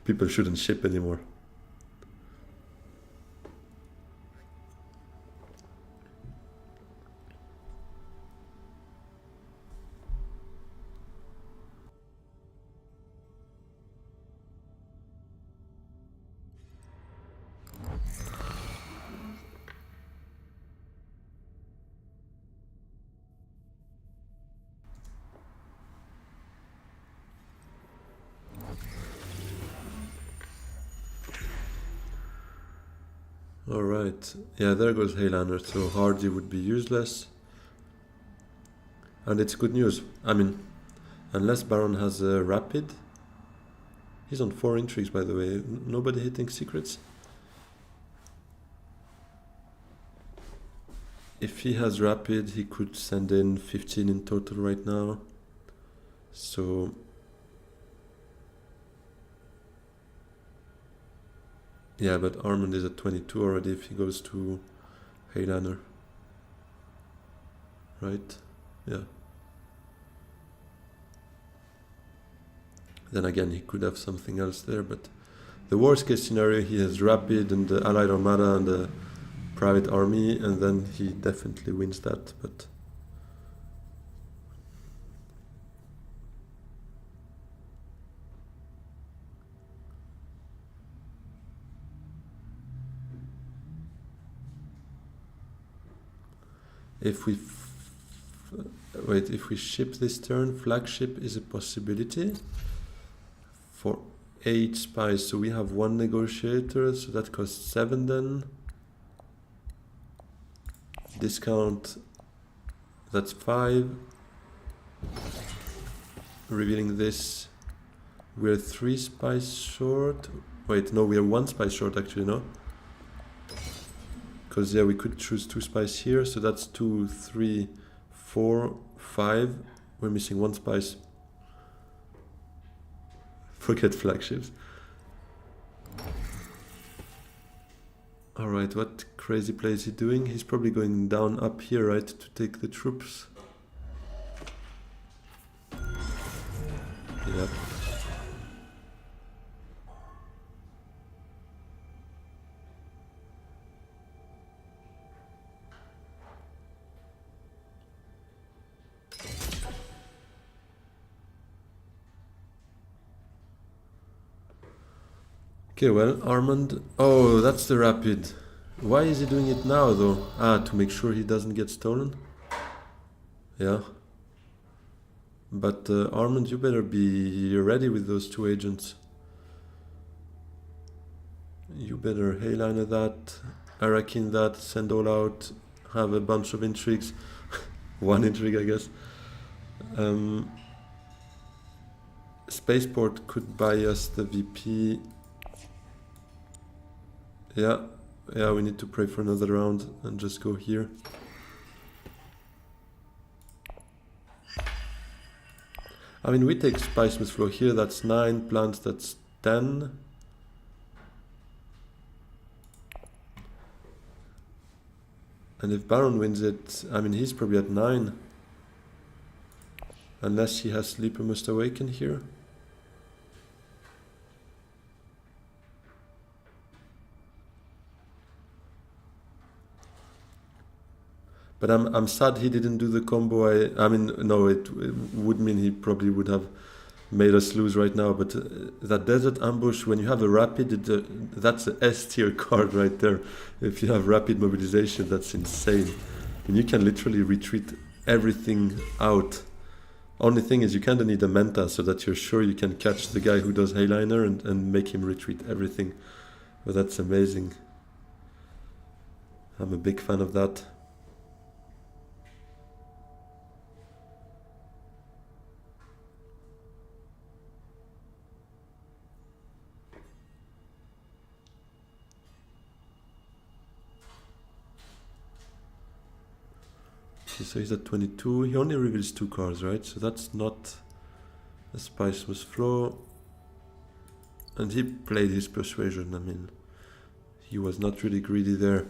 People shouldn't ship anymore. Alright, yeah, there goes Heylander, so Hardy would be useless. And it's good news. I mean, unless Baron has a Rapid. He's on 4 intrigues, by the way. Nobody hitting secrets. If he has Rapid, he could send in 15 in total right now. So... yeah, but Armand is at 22 already if he goes to Heylander. Right? Yeah. Then again, he could have something else there, but the worst case scenario, he has Rapid and the Allied Armada and the Private Army, and then he definitely wins that, but... if we wait, if we ship this turn, flagship is a possibility for 8 spies. So we have 1 negotiator, so that costs 7 then. Discount, that's 5. Revealing this, we're 3 spies short. Wait, no, we are 1 spy short actually, no? Because yeah, we could choose 2 spies here, so that's 2, 3, 4, 5. We're missing 1 spice. Forget flagships. Alright, what crazy play is he doing? He's probably going down up here, right, to take the troops. Yep. Okay, well, Armand... oh, that's the Rapid. Why is he doing it now, though? Ah, to make sure he doesn't get stolen? Yeah. But Armand, you better be ready with those 2 agents. You better Heyliner that. Arakin that, send all out, have a bunch of intrigues. One intrigue, I guess. Spaceport could buy us the VP. Yeah, we need to pray for another round and just go here. I mean, we take Spice Smith Flow here, that's 9, plants, that's 10. And if Baron wins it, I mean, he's probably at 9. Unless he has Sleeper Must Awaken here. But I'm sad he didn't do the combo. I mean, no, it would mean he probably would have made us lose right now. But that Desert Ambush, when you have a Rapid, that's a S tier card right there. If you have Rapid Mobilization, that's insane. And you can literally retreat everything out. Only thing is you kind of need a Manta so that you're sure you can catch the guy who does Hayliner and make him retreat everything. But that's amazing. I'm a big fan of that. Okay, so he's at 22. He only reveals 2 cards, right? So that's not a Spice Must Flow. And he played his Persuasion. I mean, he was not really greedy there.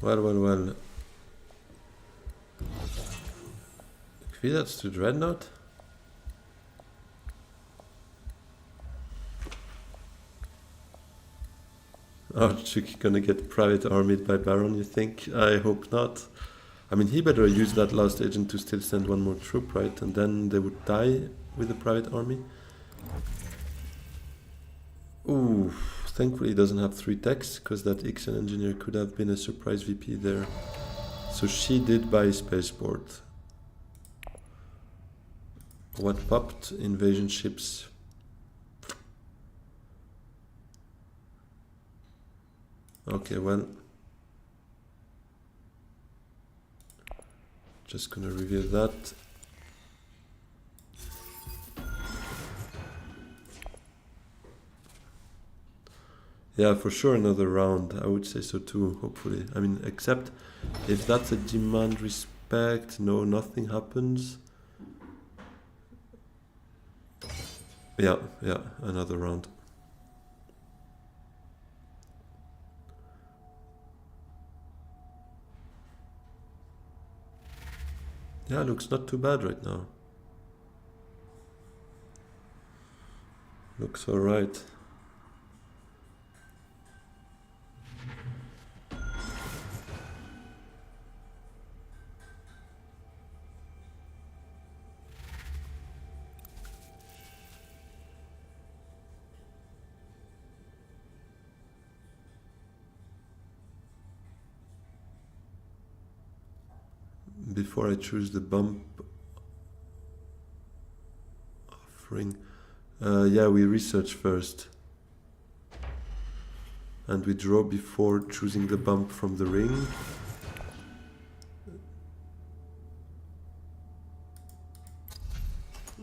Well. Kvidats to Dreadnought? Archuk gonna get private armied by Baron, you think? I hope not. I mean, he better use that last agent to still send one more troop, right? And then they would die with the private army. Ooh, thankfully he doesn't have 3 techs, because that Ixen engineer could have been a surprise VP there. So she did buy Spaceport. What popped? Invasion ships. Okay, well. Just gonna reveal that. Yeah, for sure another round. I would say so too, hopefully. I mean, except if that's a demand respect, no, nothing happens. Yeah, another round. Yeah, looks not too bad right now. Looks alright. Before I choose the bump offering, yeah, we research first. And we draw before choosing the bump from the ring.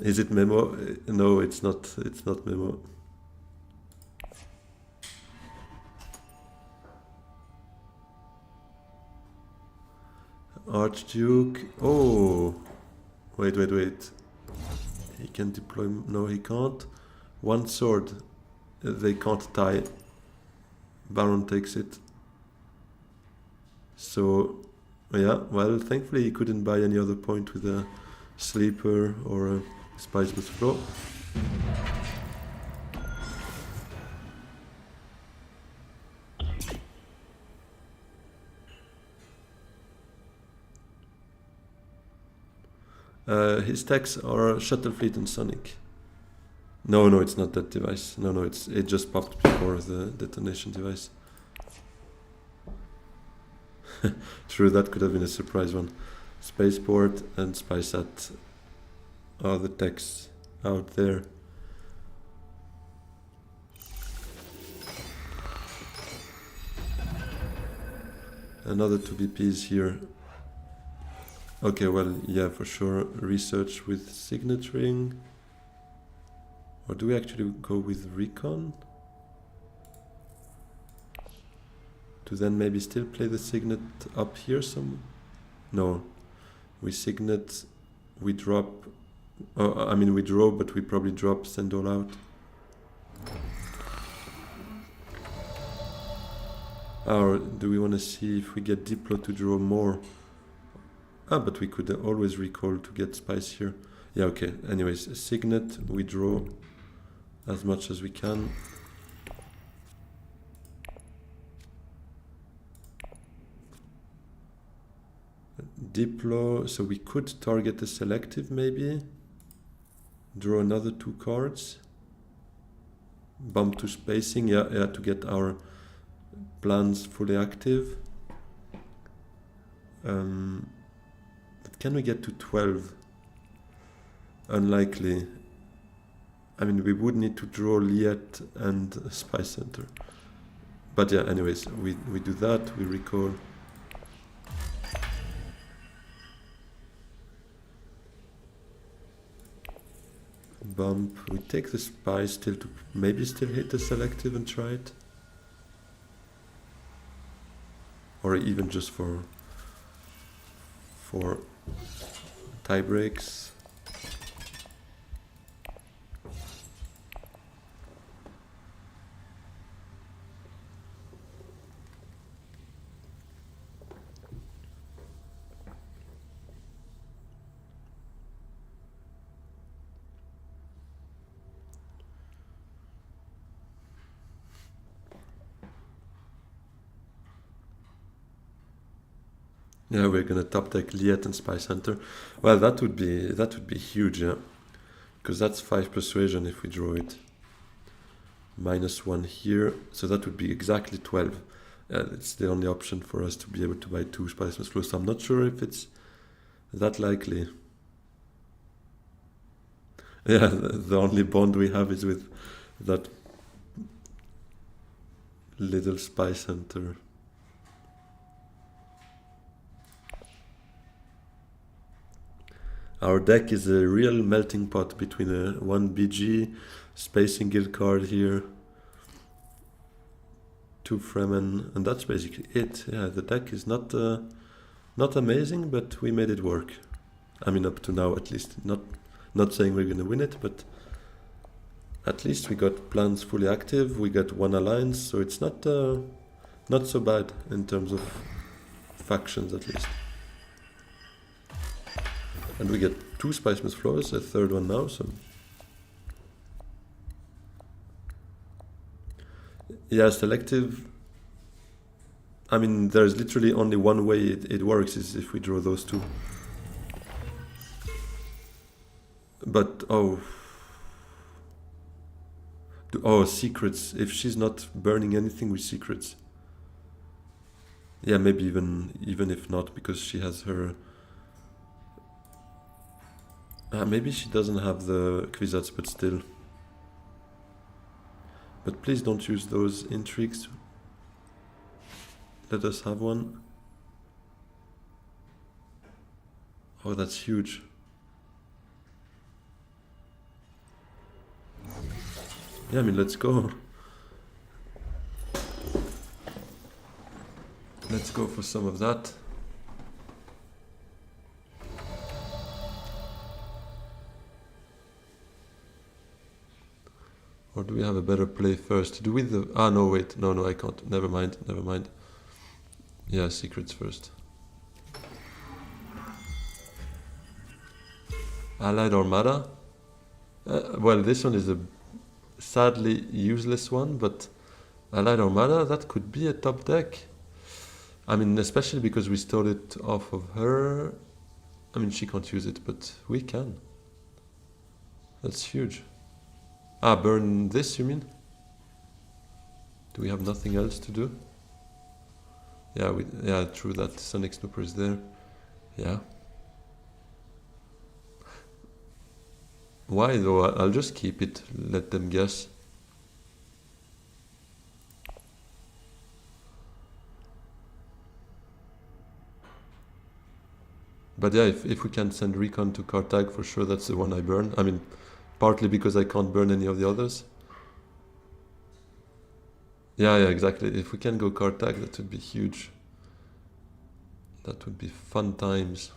Is it memo? No, it's not memo. Archduke. Oh, wait. He can deploy. No, he can't. 1 sword. They can't tie. Baron takes it. So, yeah, well, thankfully he couldn't buy any other point with a sleeper or a spiceless flow. His techs are Shuttle Fleet and Sonic. No, no, it's not that device. No, no, it just popped before the detonation device. True, that could have been a surprise one. Spaceport and SpySat are the techs out there. Another 2 BPs here. Okay, well, yeah, for sure. Research with Signet Ring. Or do we actually go with Recon? To then maybe still play the Signet up here some? No. We Signet, we drop... Oh, I mean, we draw, but we probably drop, send all out. Or do we want to see if we get Diplo to draw more? Ah, but we could always recall to get spice here. Yeah, okay. Anyways, Signet, we draw as much as we can. Diplo, so we could target the selective maybe. Draw another 2 cards. Bump to spacing, yeah, to get our plans fully active. But can we get to 12? Unlikely. I mean, we would need to draw Liet and Spy Center. But yeah, anyways, we do that, we recall. Bump, we take the Spy still to maybe still hit the selective and try it. Or even just for tie breaks. Yeah, we're gonna top deck Liet and Spy Center. Well, that would be huge, yeah, because that's 5 persuasion if we draw it. -1 here, so that would be exactly 12. It's the only option for us to be able to buy 2 Spiceless Flows. So I'm not sure if it's that likely. Yeah, the only bond we have is with that little Spy Center. Our deck is a real melting pot between a 1 BG, Spacing Guild card here, 2 Fremen, and that's basically it. Yeah, the deck is not amazing, but we made it work. I mean, up to now at least. Not saying we're gonna win it, but at least we got plans fully active. We got 1 alliance, so it's not so bad in terms of factions at least. And we get 2 Spiceman's Flows, a 3rd one now, so... Yeah, selective... I mean, there's literally only one way it works, is if we draw those 2. But, oh... Oh, secrets. If she's not burning anything with secrets. Yeah, maybe even if not, because she has her... maybe she doesn't have the Kwisatz, but still. But please don't use those intrigues. Let us have one. Oh, that's huge. Yeah, I mean, let's go. Let's go for some of that. Or do we have a better play first? Do we the... Ah, no, wait. No, I can't. Never mind. Yeah, secrets first. Allied Armada. Well, this one is a sadly useless one, but Allied Armada, that could be a top deck. I mean, especially because we stole it off of her. I mean, she can't use it, but we can. That's huge. Ah, burn this, you mean? Do we have nothing else to do? Yeah, yeah, true that. Sonic Snooper is there. Yeah. Why though? I'll just keep it, let them guess. But yeah, if we can send Recon to Cartag, for sure that's the one I burn. I mean, partly because I can't burn any of the others. Yeah, exactly. If we can go Cartag, that would be huge. That would be fun times.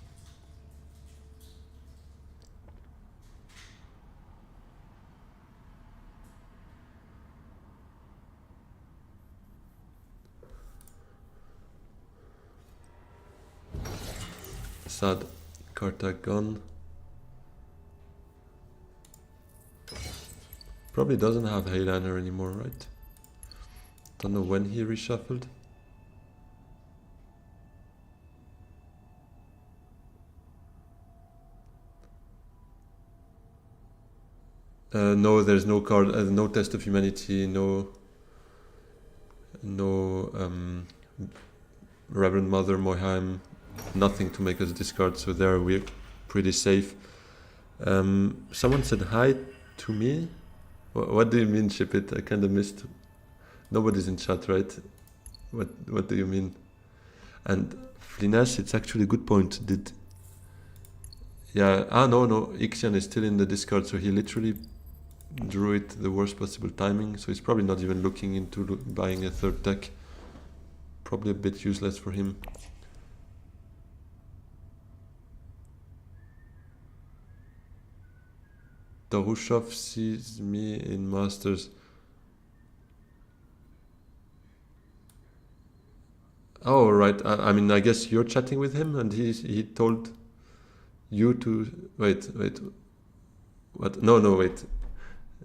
Sad. Cartag gone. Probably doesn't have Heyliner anymore, right? Don't know when he reshuffled. No, there's no card, no Test of Humanity, no Reverend Mother, Moheim, nothing to make us discard, so there we're pretty safe. Someone said hi to me. What do you mean, ship it? I kind of missed. Nobody's in chat, right? What do you mean? And Flines, it's actually a good point. No, Ixion is still in the discard, so he literally drew it the worst possible timing, so he's probably not even looking into buying a third deck. Probably a bit useless for him. Darushov sees me in Masters. Oh, right. I mean, I guess you're chatting with him and he told you to... Wait. What? No, wait.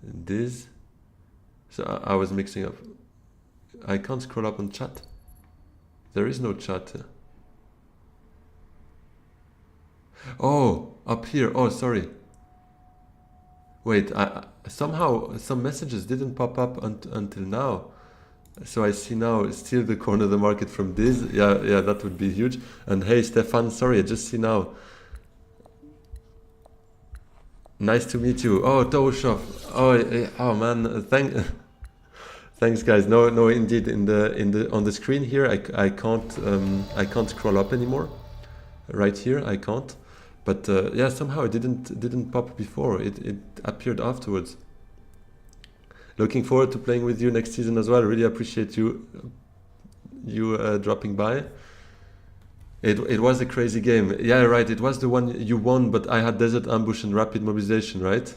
This? So I was mixing up. I can't scroll up on chat. There is no chat. Oh, up here. Oh, sorry. Wait, somehow some messages didn't pop up until now. So I see now still the corner of the market from this. Yeah, that would be huge. And hey, Stefan, sorry, I just see now. Nice to meet you. Oh, Toshov. Oh man, thanks guys. No, indeed, on the screen here, I can't scroll up anymore. Right here, I can't. But yeah, somehow it didn't pop before. It appeared afterwards. Looking forward to playing with you next season as well. Really appreciate you dropping by. It was a crazy game. Yeah, right. It was the one you won, but I had Desert Ambush and Rapid Mobilization, right?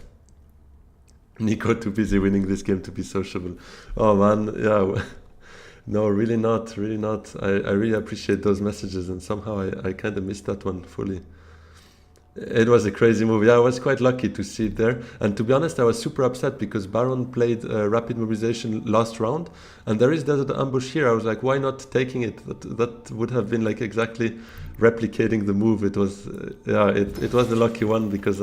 Nico, too busy winning this game to be sociable. Oh man, yeah. No, really not. I really appreciate those messages, and somehow I kind of missed that one fully. It was a crazy move. Yeah, I was quite lucky to see it there. And to be honest, I was super upset because Baron played Rapid Mobilization last round. And there is Desert Ambush here. I was like, why not taking it? That would have been like exactly replicating the move. It was, it was the lucky one because...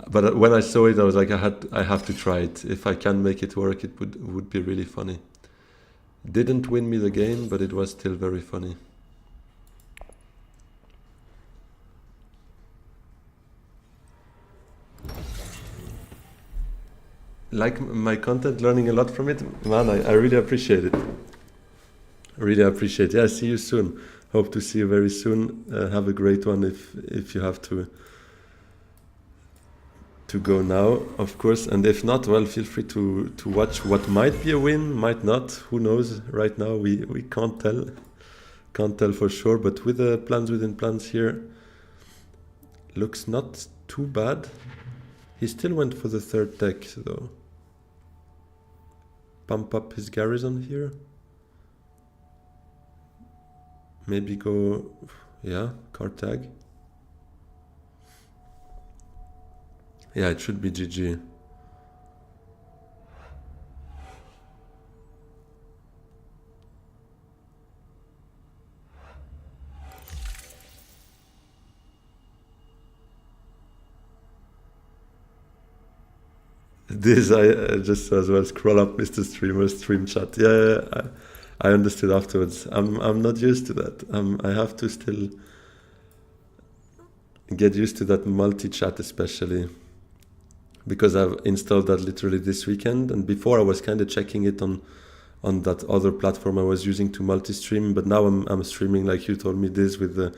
but when I saw it, I was like, I have to try it. If I can make it work, it would be really funny. Didn't win me the game, but it was still very funny. Like my content, learning a lot from it, man. I really appreciate it. Really appreciate it. Yeah, see you soon. Hope to see you very soon. Have a great one if you have to go now, of course. And if not, well, feel free to watch what might be a win, might not. Who knows? Right now we can't tell. Can't tell for sure. But with the plans within plans here, looks not too bad. He still went for the third deck though. Pump up his garrison here. Maybe go, yeah, card tag. Yeah, it should be GG. This I just as well scroll up Mr. Streamer stream chat. Yeah, I understood afterwards. I'm not used to that. I have to still get used to that multi chat, especially because I've installed that literally this weekend. And before I was kind of checking it on that other platform I was using to multi-stream, but now I'm streaming like you told me this with the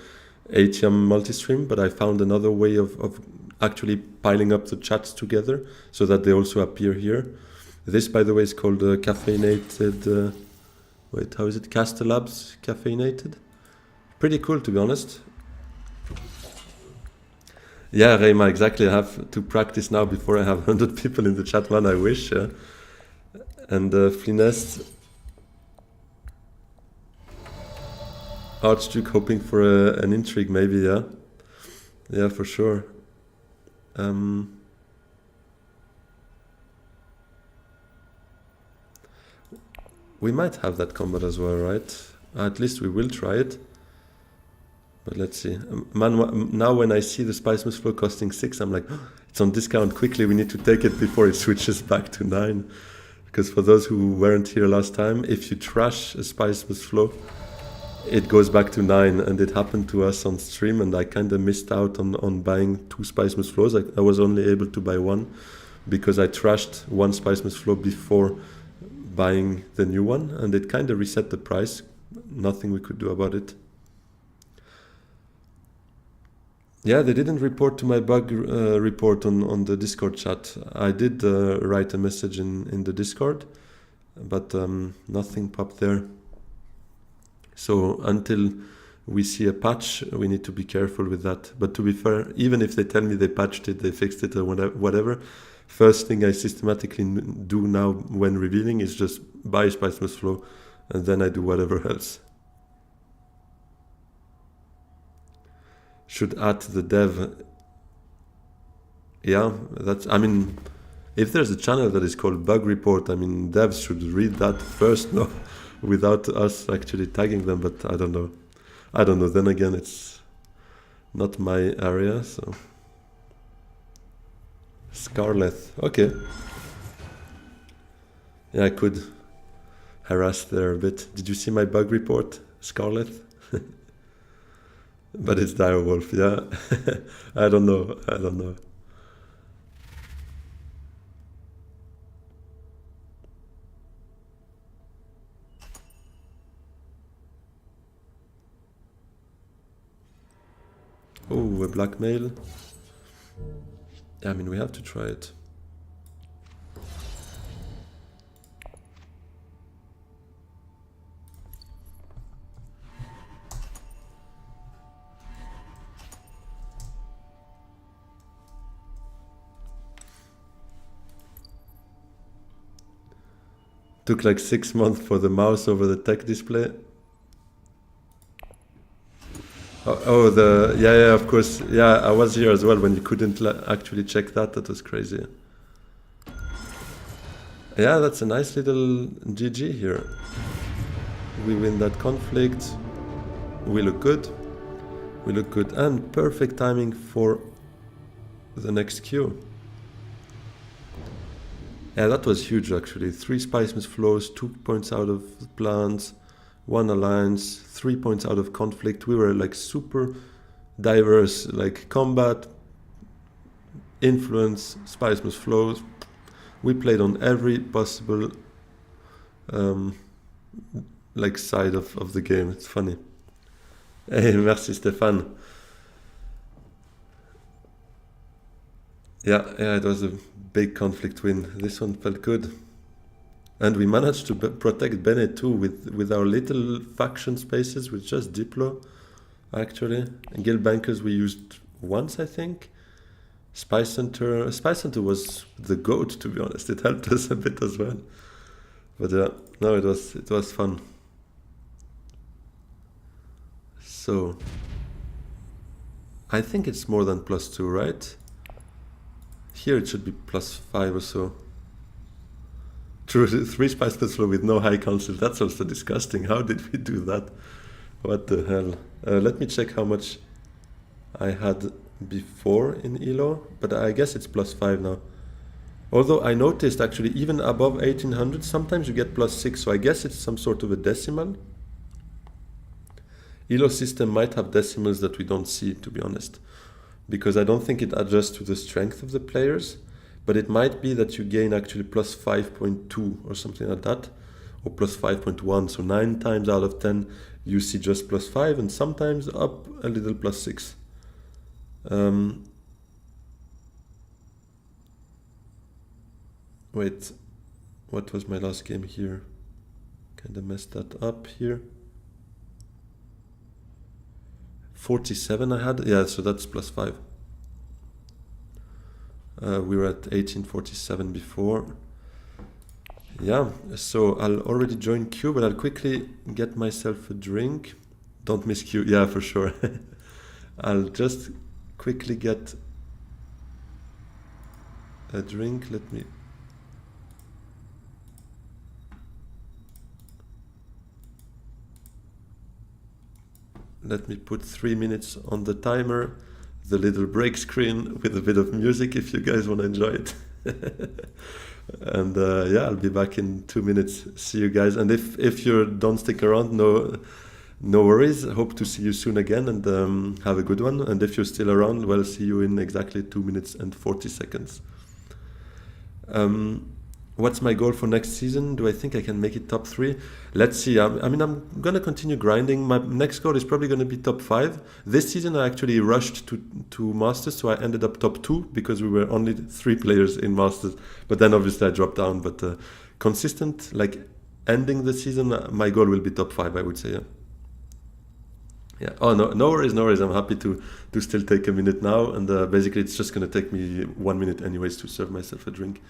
ATM multi-stream, but I found another way of actually piling up the chats together so that they also appear here. This, by the way, is called caffeinated, wait, how is it? Castelabs caffeinated? Pretty cool, to be honest. Yeah, Reima, exactly. I have to practice now before I have 100 people in the chat, man, I wish. And Finesse, Archduke hoping for an intrigue, maybe, yeah. Yeah, for sure. We might have that combat as well, right? At least we will try it. But let's see. Man, now when I see the Spice Must Flow costing 6, I'm like, oh, it's on discount. Quickly, we need to take it before it switches back to 9. Because for those who weren't here last time, if you trash a Spice Must Flow, it goes back to 9. And it happened to us on stream, and I kind of missed out on buying 2 Spice Must Flows. I was only able to buy 1 because I trashed 1 Spice Must Flow before buying the new one, and it kind of reset the price. Nothing we could do about it. Yeah, they didn't report to my bug report on the Discord chat. I did write a message in the Discord, but nothing popped there. So until we see a patch, we need to be careful with that. But to be fair, even if they tell me they patched it, they fixed it or whatever, first thing I systematically do now when revealing is just buy Spice Must Flow, and then I do whatever else. Should add the dev. Yeah, that's, I mean, if there's a channel that is called Bug Report, I mean, devs should read that first, no, without us actually tagging them, but I don't know. Then again, it's not my area, so. Scarlet, okay. Yeah, I could harass there a bit. Did you see my bug report, Scarlet? But it's Direwolf, yeah. I don't know. Oh, a blackmail. I mean, we have to try it. Took like 6 months for the mouse over the tech display. Yeah, of course. Yeah, I was here as well when you couldn't actually check that. That was crazy. Yeah, that's a nice little GG here. We win that conflict. We look good. And perfect timing for the next queue. Yeah, that was huge actually. 3 Spice Must Flows, 2 points out of plants, 1 alliance, 3 points out of conflict. We were like super diverse, like combat, influence, Spice Must Flows. We played on every possible like side of the game. It's funny. Hey, merci Stéphane. Yeah, it was a big conflict win. This one felt good. And we managed to protect Bennett too with our little faction spaces with just Diplo, actually. And Guild Bankers we used once, I think. Spice Hunter was the GOAT, to be honest. It helped us a bit as well. But yeah, no, it was fun. So I think it's more than +2, right? Here it should be +5 or so. True, 3 spice per flow with no high council. That's also disgusting. How did we do that? What the hell? Let me check how much I had before in ELO, but I guess it's +5 now. Although I noticed actually even above 1800 sometimes you get +6, so I guess it's some sort of a decimal. ELO system might have decimals that we don't see, to be honest, because I don't think it adjusts to the strength of the players, but it might be that you gain actually +5.2 or something like that, or +5.1, so 9 times out of 10 you see just +5, and sometimes up a little +6. Wait, what was my last game here? Kinda messed that up here. 47 I had, yeah, so that's +5. We were at 1847 before. Yeah, so I'll already join queue, but I'll quickly get myself a drink. Don't miss queue, yeah, for sure. I'll just quickly get a drink. Let me put 3 minutes on the timer, the little break screen with a bit of music if you guys want to enjoy it. And yeah, I'll be back in 2 minutes. See you guys. And if you don't stick around, no worries. Hope to see you soon again, and have a good one. And if you're still around, well, see you in exactly 2 minutes and 40 seconds. What's my goal for next season? Do I think I can make it top 3? Let's see. I mean, I'm gonna continue grinding. My next goal is probably gonna be top 5. This season I actually rushed to Masters, so I ended up top 2 because we were only 3 players in Masters. But then obviously I dropped down. But consistent, like ending the season, my goal will be top 5, I would say, yeah. Yeah. Oh, no worries, no worries. I'm happy to still take a minute now. And basically it's just gonna take me 1 minute anyways to serve myself a drink.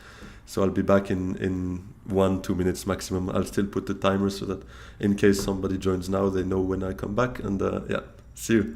So I'll be back in 1-2 minutes maximum. I'll still put the timer so that in case somebody joins now, they know when I come back. And yeah, see you.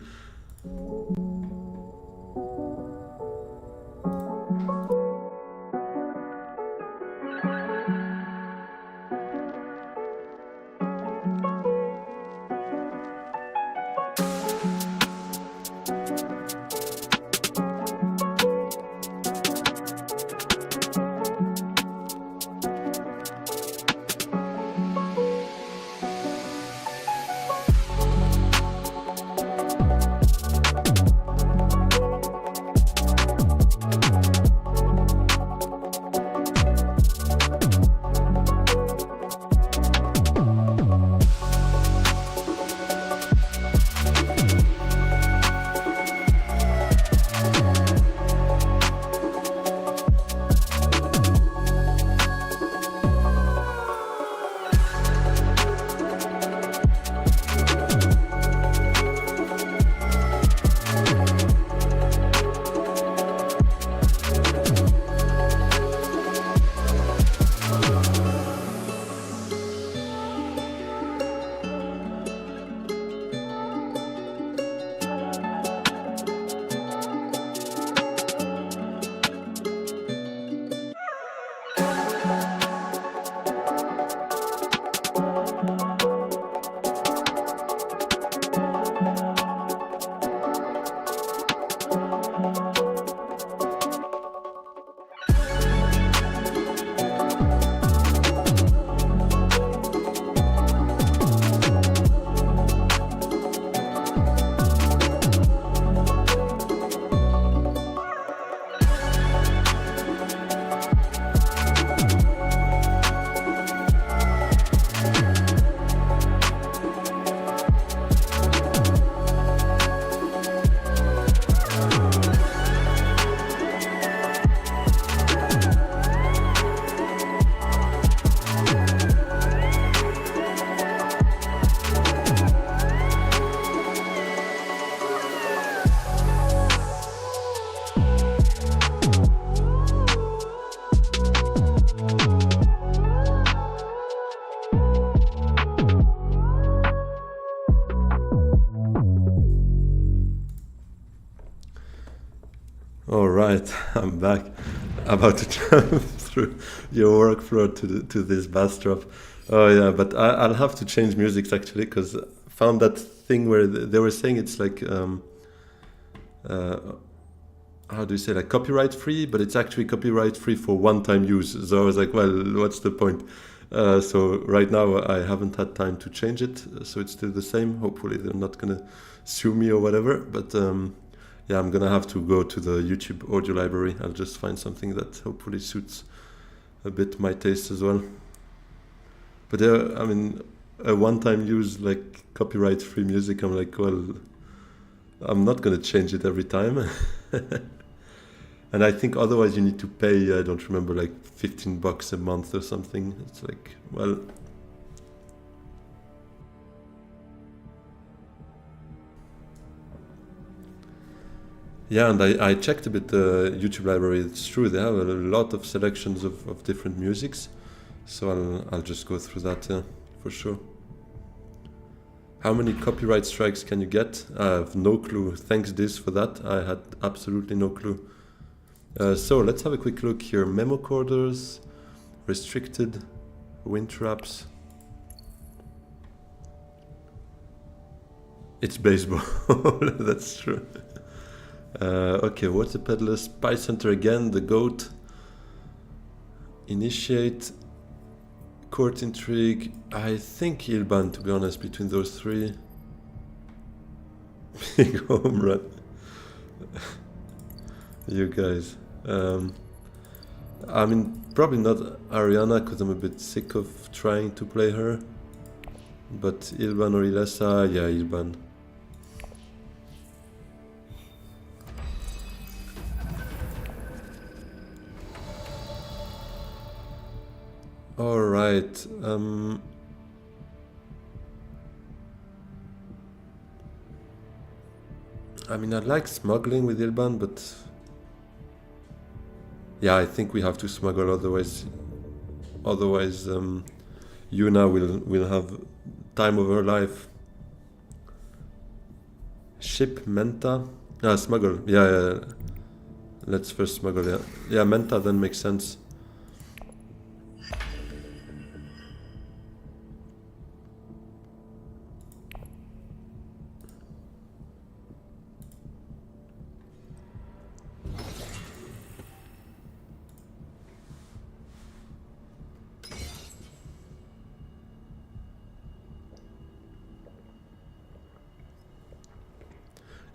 All right, I'm back. About to jump through your workflow to this bass drop. Oh yeah, but I'll have to change music actually because I found that thing where they were saying it's like uh, how do you say, like copyright free, but it's actually copyright free for one-time use. So I was like, well, what's the point? So right now I haven't had time to change it, so it's still the same. Hopefully they're not gonna sue me or whatever. But yeah, I'm gonna have to go to the YouTube audio library. I'll just find something that hopefully suits a bit my taste as well. But I mean, a one-time use like copyright-free music, I'm like, well, I'm not gonna change it every time. And I think otherwise you need to pay, I don't remember, like $15 a month or something. It's like, well, yeah, and I checked a bit the YouTube library. It's true, they have a lot of selections of different musics. So I'll just go through that for sure. How many copyright strikes can you get? I have no clue. Thanks Diz for that. I had absolutely no clue. So let's have a quick look here. Memo corders, restricted, wind traps. It's baseball. That's true. Okay, water peddler, Spice Hunter again, the goat. Initiate, court intrigue. I think Ilban, to be honest, between those three. Big home run. You guys. I mean, probably not Ariana because I'm a bit sick of trying to play her. But Ilban or Ilessa, yeah, Ilban. Alright. I mean, I like smuggling with Ilban, but yeah, I think we have to smuggle, otherwise Yuna will have time of her life. Ship Menta. Ah, smuggle. Yeah. Let's first smuggle. Yeah, Menta then makes sense.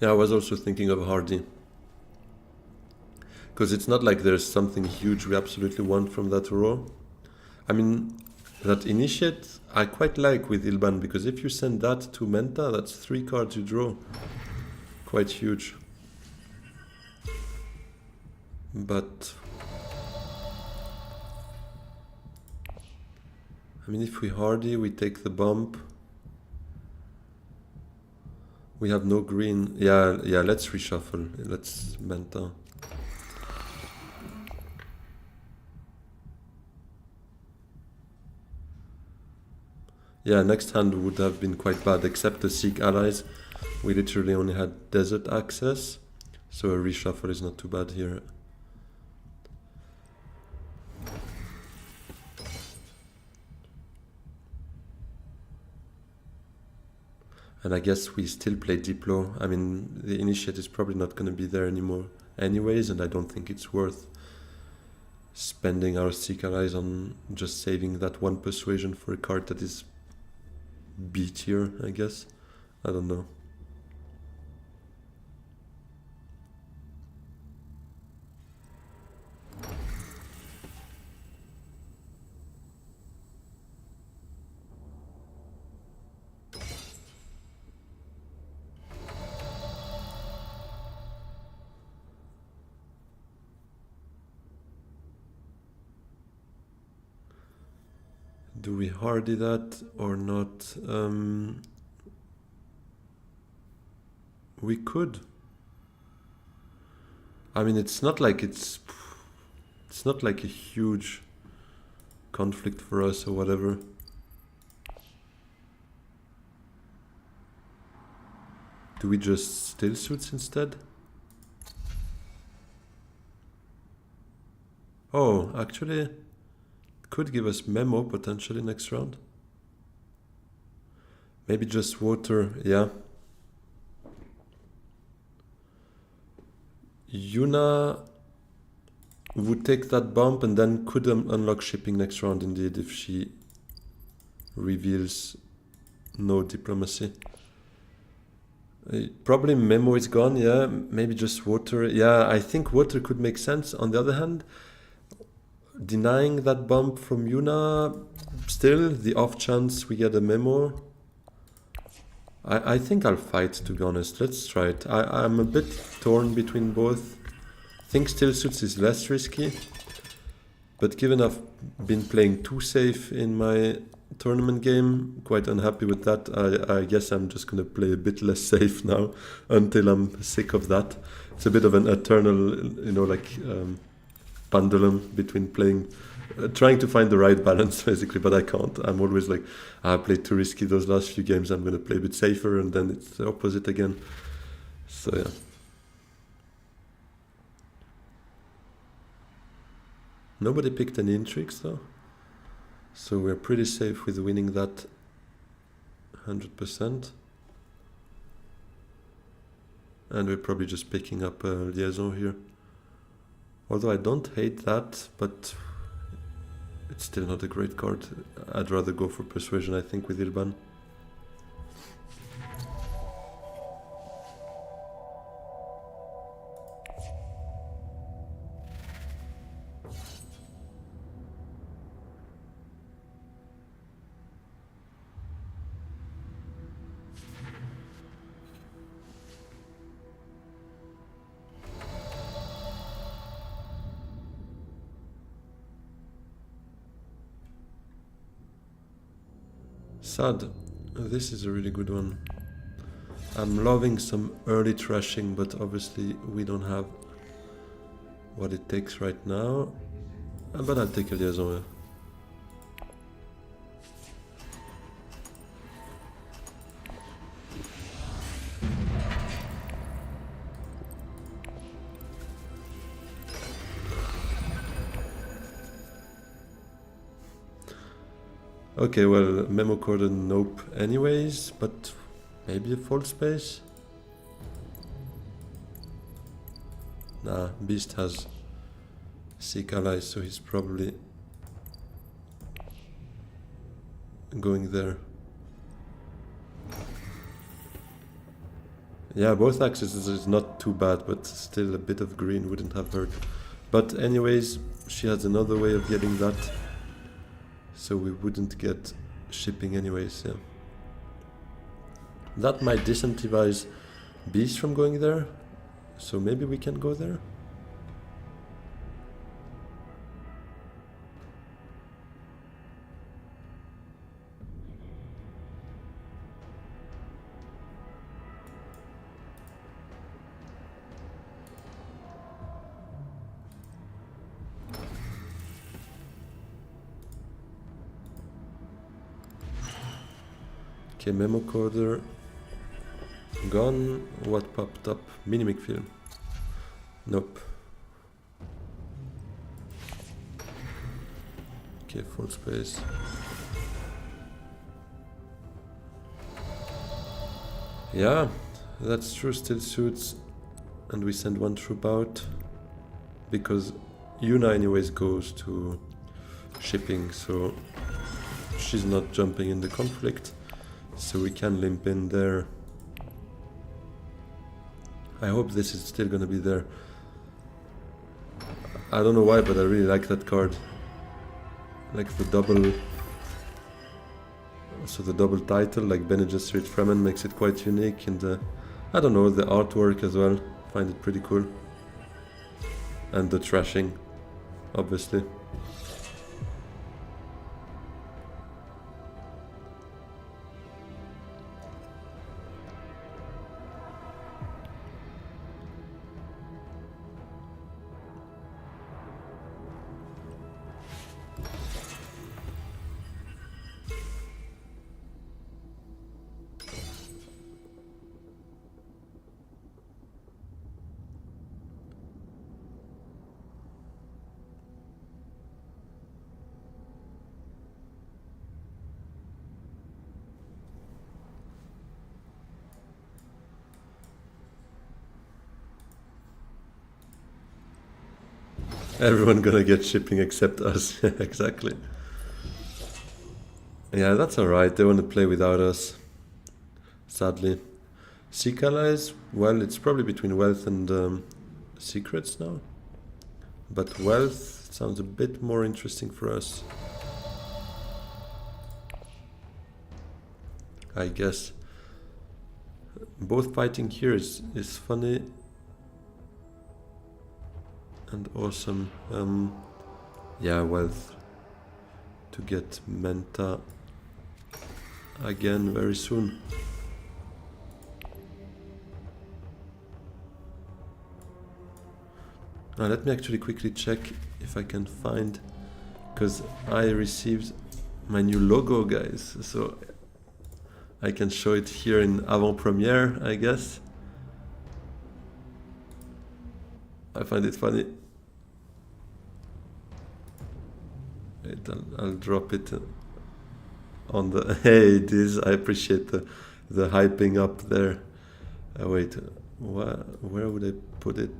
Yeah, I was also thinking of Hardy. Because it's not like there's something huge we absolutely want from that row. I mean, that Initiate I quite like with Ilban, because if you send that to Menta, that's 3 cards you draw. Quite huge. But I mean, if we Hardy, we take the bump. We have no green. Yeah, let's reshuffle. Let's Menta. Yeah, next hand would have been quite bad, except the Seek allies. We literally only had desert access, so a reshuffle is not too bad here. And I guess we still play Diplo. I mean, the Initiate is probably not going to be there anymore anyways, and I don't think it's worth spending our Seek allies on just saving that one persuasion for a card that is B tier, I guess. I don't know. Do we Hardy that or not? We could. I mean, it's not like it's not like a huge conflict for us or whatever. Do we just still suits instead? Oh, actually, could give us memo potentially next round. Maybe just water, yeah. Yuna would take that bump and then could unlock shipping next round indeed if she reveals no diplomacy. Probably memo is gone, yeah. Maybe just water. Yeah, I think water could make sense. On the other hand, denying that bump from Yuna, still the off chance we get a memo. I think I'll fight, to be honest. Let's try it. I'm a bit torn between both. I think still suits is less risky, but given I've been playing too safe in my tournament game, quite unhappy with that. I guess I'm just gonna play a bit less safe now until I'm sick of that. It's a bit of an eternal, pendulum between playing, trying to find the right balance basically, but I can't. I'm always like, I played too risky those last few games, I'm gonna play a bit safer, and then it's the opposite again. So yeah. Nobody picked any intrigues though, so we're pretty safe with winning that 100%. And we're probably just picking up a liaison here. Although I don't hate that, but it's still not a great card. I'd rather go for Persuasion, I think, with Ilban. Sad. This is a really good one. I'm loving some early trashing, but obviously we don't have what it takes right now. But I'll take a liaison. Yeah. Okay, well, memo cordon, nope anyways, but maybe a false space? Nah, Beast has Seek allies, so he's probably going there. Yeah, both axes is not too bad, but still a bit of green wouldn't have hurt. But anyways, she has another way of getting that, so we wouldn't get shipping anyways, yeah. That might disincentivize Beast from going there, so maybe we can go there? Okay, memo coder gone. What popped up? Minimic film. Nope. Okay, full space. Yeah, that's true, still suits. And we send one troop out because Yuna anyways goes to shipping, so she's not jumping in the conflict. So we can limp in there. I hope this is still gonna be there. I don't know why, but I really like that card. Like the double... So the double title, like Bene Gesserit Fremen, makes it quite unique. And I don't know, the artwork as well. Find it pretty cool. And the trashing, obviously. Everyone gonna get shipping except us. Exactly. Yeah, that's alright. They want to play without us. Sadly. Seek allies? Well, it's probably between wealth and secrets now. But wealth sounds a bit more interesting for us. I guess. Both fighting here is funny and awesome. Yeah, wealth to get Menta again very soon. Now let me actually quickly check if I can find, because I received my new logo, guys, so I can show it here in avant-premiere, I guess. I find it funny. Wait, I'll drop it on the... Hey, this, I appreciate the hyping up there. Wait, where would I put it?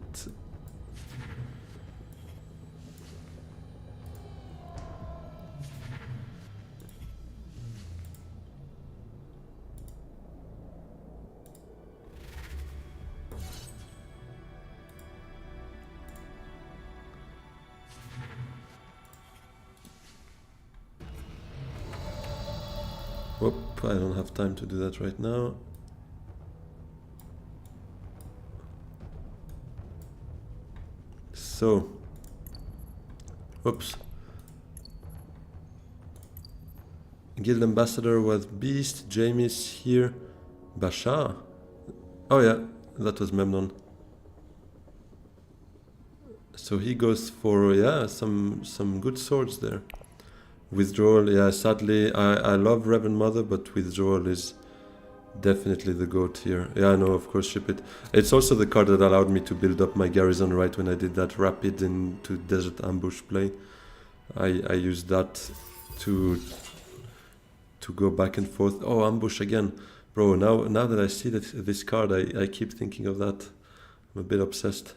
Whoop, I don't have time to do that right now. So, whoops. Guild Ambassador was Beast, Jamie's here, Bashar. Oh yeah, that was Memnon. So he goes for, yeah, some good swords there. Withdrawal, yeah, sadly, I love Reverend Mother, but Withdrawal is definitely the GOAT here. Yeah, I know, of course, ship it. It's also the card that allowed me to build up my garrison right when I did that rapid into Desert Ambush play. I used that to go back and forth. Oh, Ambush again. Bro, now that I see this card, I keep thinking of that. I'm a bit obsessed.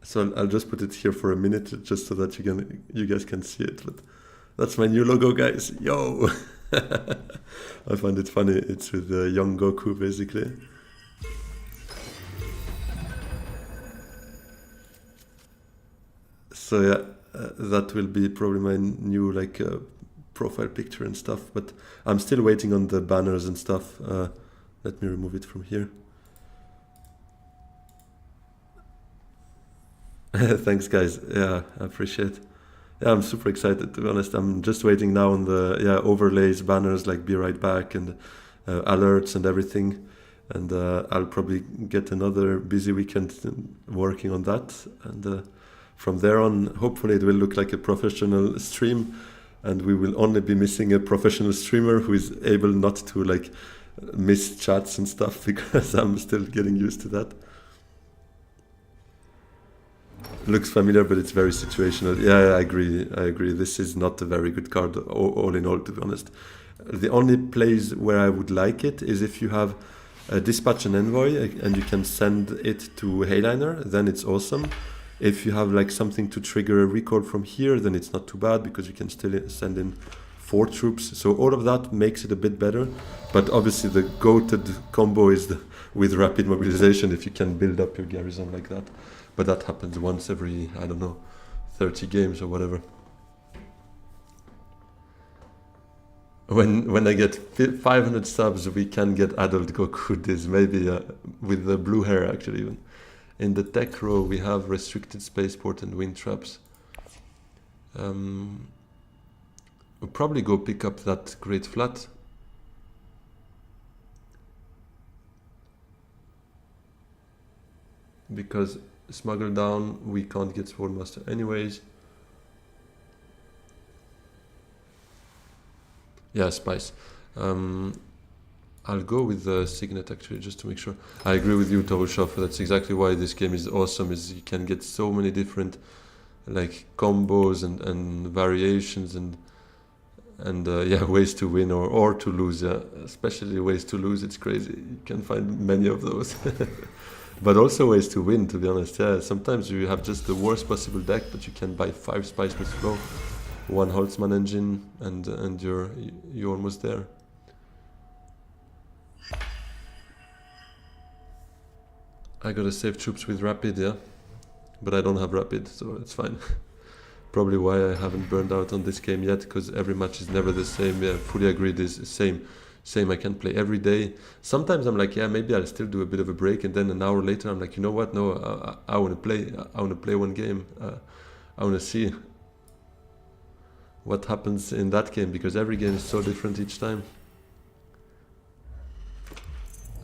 So I'll just put it here for a minute, just so that you guys can see it. But that's my new logo, guys. Yo! I find it funny. It's with young Goku, basically. So yeah, that will be probably my new profile picture and stuff. But I'm still waiting on the banners and stuff. Let me remove it from here. Thanks, guys. Yeah, I appreciate it. Yeah, I'm super excited, to be honest. I'm just waiting now on the overlays, banners like Be Right Back and alerts and everything. And I'll probably get another busy weekend working on that. And from there on, hopefully it will look like a professional stream. And we will only be missing a professional streamer who is able not to miss chats and stuff, because I'm still getting used to that. Looks familiar, but it's very situational. Yeah, I agree. This is not a very good card, all in all, to be honest. The only place where I would like it is if you have a Dispatch an Envoy and you can send it to Hayliner, then it's awesome. If you have something to trigger a recall from here, then it's not too bad, because you can still send in 4 troops. So all of that makes it a bit better. But obviously the goated combo is with rapid mobilization, if you can build up your garrison like that. But that happens once every, I don't know, 30 games or whatever. When I get 500 subs, we can get adult Goku. This maybe with the blue hair, actually, even. In the tech row, we have restricted spaceport and wind traps. We'll probably go pick up that Great Flat. Because Smuggle Down, we can't get Swordmaster anyways. Yeah, Spice. I'll go with the Signet, actually, just to make sure. I agree with you, Torushov. That's exactly why this game is awesome, is you can get so many different combos and variations, and And yeah, ways to win or to lose. Especially ways to lose. It's crazy. You can find many of those. But also ways to win. To be honest, yeah. Sometimes you have just the worst possible deck, but you can buy 5 Spice with Flow, 1 Holtzmann engine, and you're almost there. I gotta save troops with Rapid, yeah. But I don't have Rapid, so it's fine. Probably why I haven't burned out on this game yet, because every match is never the same. Yeah, fully agreed. Is same. I can play every day. Sometimes I'm like, yeah, maybe I'll still do a bit of a break, and then an hour later I'm like, you know what? No, I want to play. I want to play one game. I want to see what happens in that game, because every game is so different each time.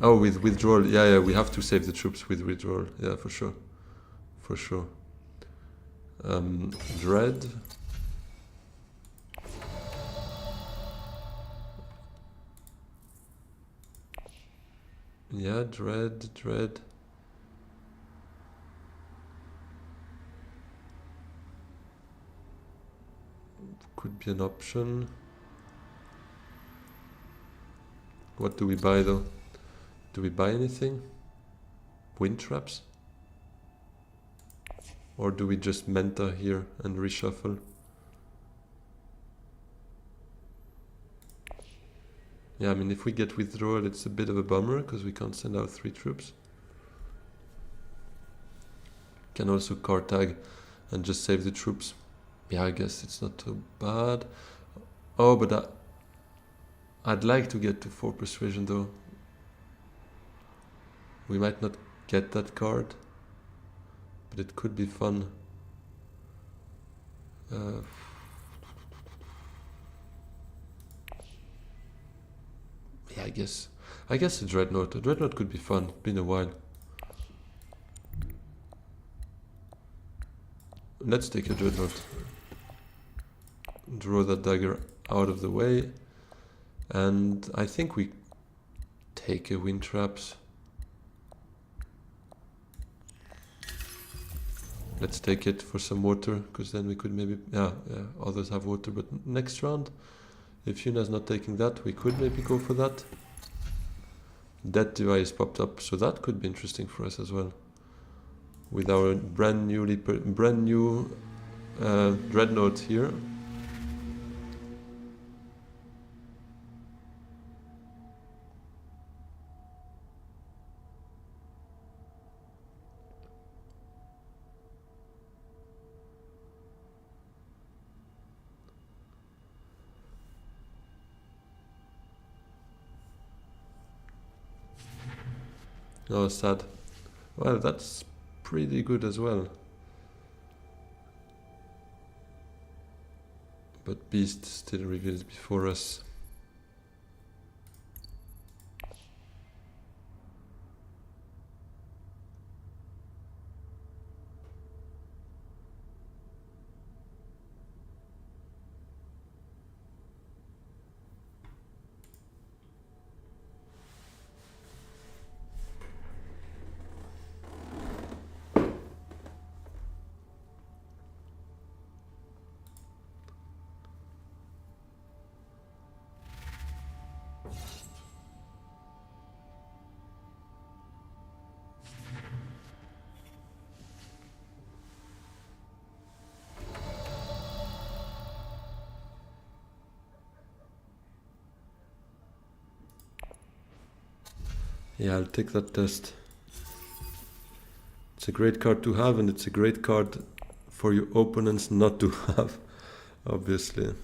Oh, with withdrawal, yeah, we have to save the troops with withdrawal. Yeah, for sure, for sure. Dread. Yeah, dread. Could be an option. What do we buy though? Do we buy anything? Wind traps? Or do we just menta here and reshuffle? Yeah, I mean, if we get withdrawal, it's a bit of a bummer because we can't send out 3 troops. Can also card tag and just save the troops. Yeah, I guess it's not too bad. Oh, but I'd like to get to 4 persuasion though. We might not get that card, but it could be fun. Yeah, I guess a dreadnought. A dreadnought could be fun. Been a while. Let's take a dreadnought. Draw that dagger out of the way, and I think we take a wind traps. Let's take it for some water, because then we could maybe... Yeah, others have water, but next round, if Yuna's not taking that, we could maybe go for that. That device popped up, so that could be interesting for us as well. With our brand new dreadnought here. Oh, sad. Well, that's pretty good as well. But Beast still reveals before us. Yeah, I'll take that test. It's a great card to have, and it's a great card for your opponents not to have, obviously.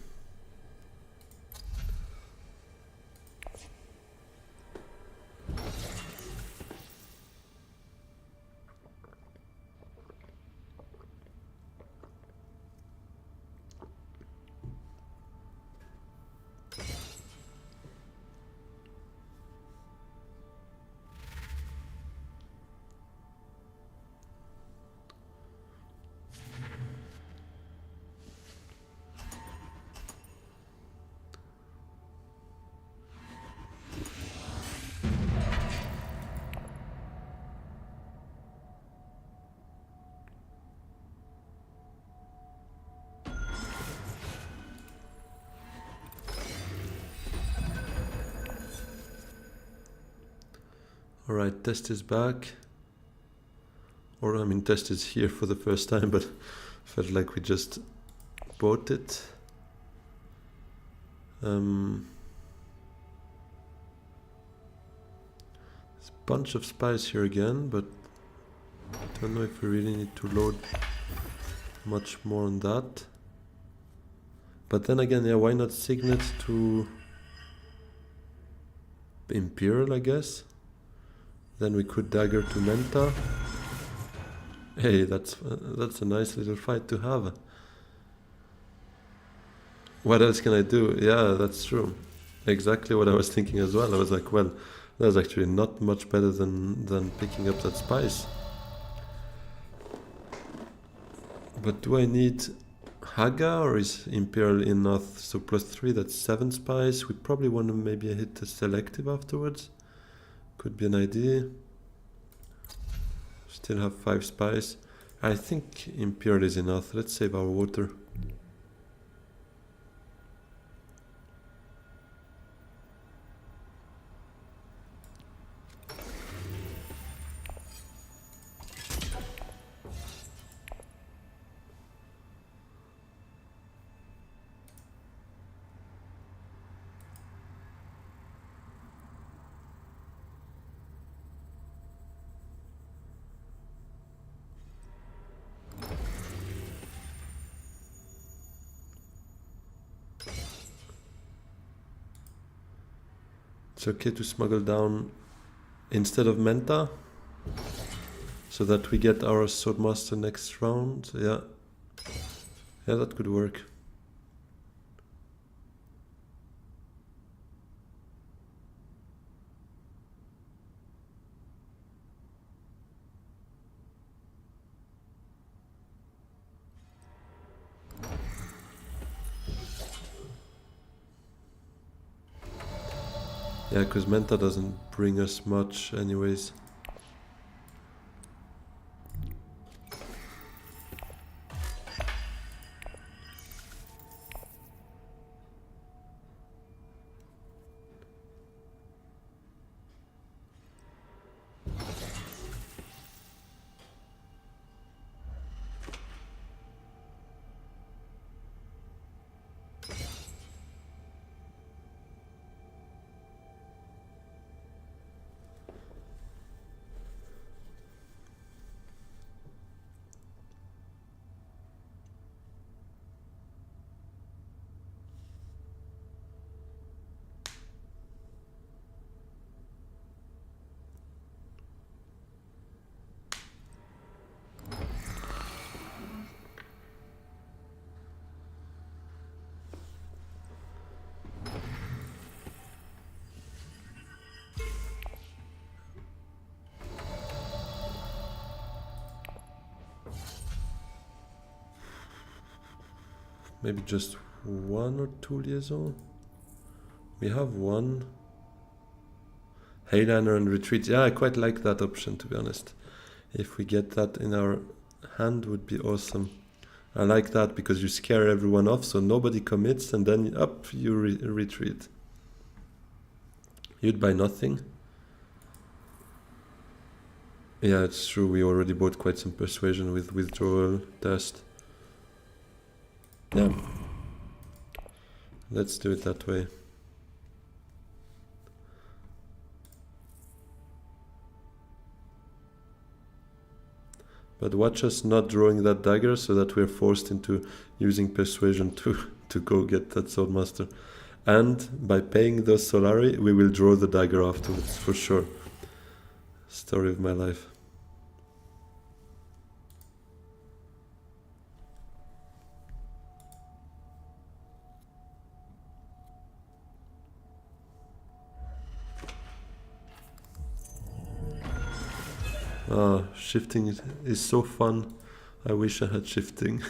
Alright, test is back. Or I mean test is here for the first time, but felt like we just bought it. There's a bunch of spies here again, but I don't know if we really need to load much more on that. But then again, yeah, why not signet to Imperial, I guess? Then we could dagger to Menta. Hey, that's a nice little fight to have. What else can I do? Yeah, that's true. Exactly what I was thinking as well. I was like, well, that's actually not much better than picking up that spice. But do I need Haga or is Imperial enough? So +3, that's 7 spice. We probably want to maybe hit the selective afterwards. Could be an idea. Still have 5 spice. I think Imperial is enough. Let's save our water. It's okay to smuggle down instead of Menta, so that we get our Swordmaster next round. Yeah, that could work. Yeah, because Menta doesn't bring us much anyways. Maybe just 1 or 2 liaison. We have 1. Heyliner and retreat. Yeah, I quite like that option, to be honest. If we get that in our hand, would be awesome. I like that because you scare everyone off, so nobody commits, and then up you retreat. You'd buy nothing. Yeah, it's true. We already bought quite some persuasion with withdrawal test. Yeah. Let's do it that way. But watch us not drawing that dagger so that we're forced into using persuasion to go get that Swordmaster. And by paying those Solari, we will draw the dagger afterwards, for sure. Story of my life. Shifting is so fun. I wish I had shifting.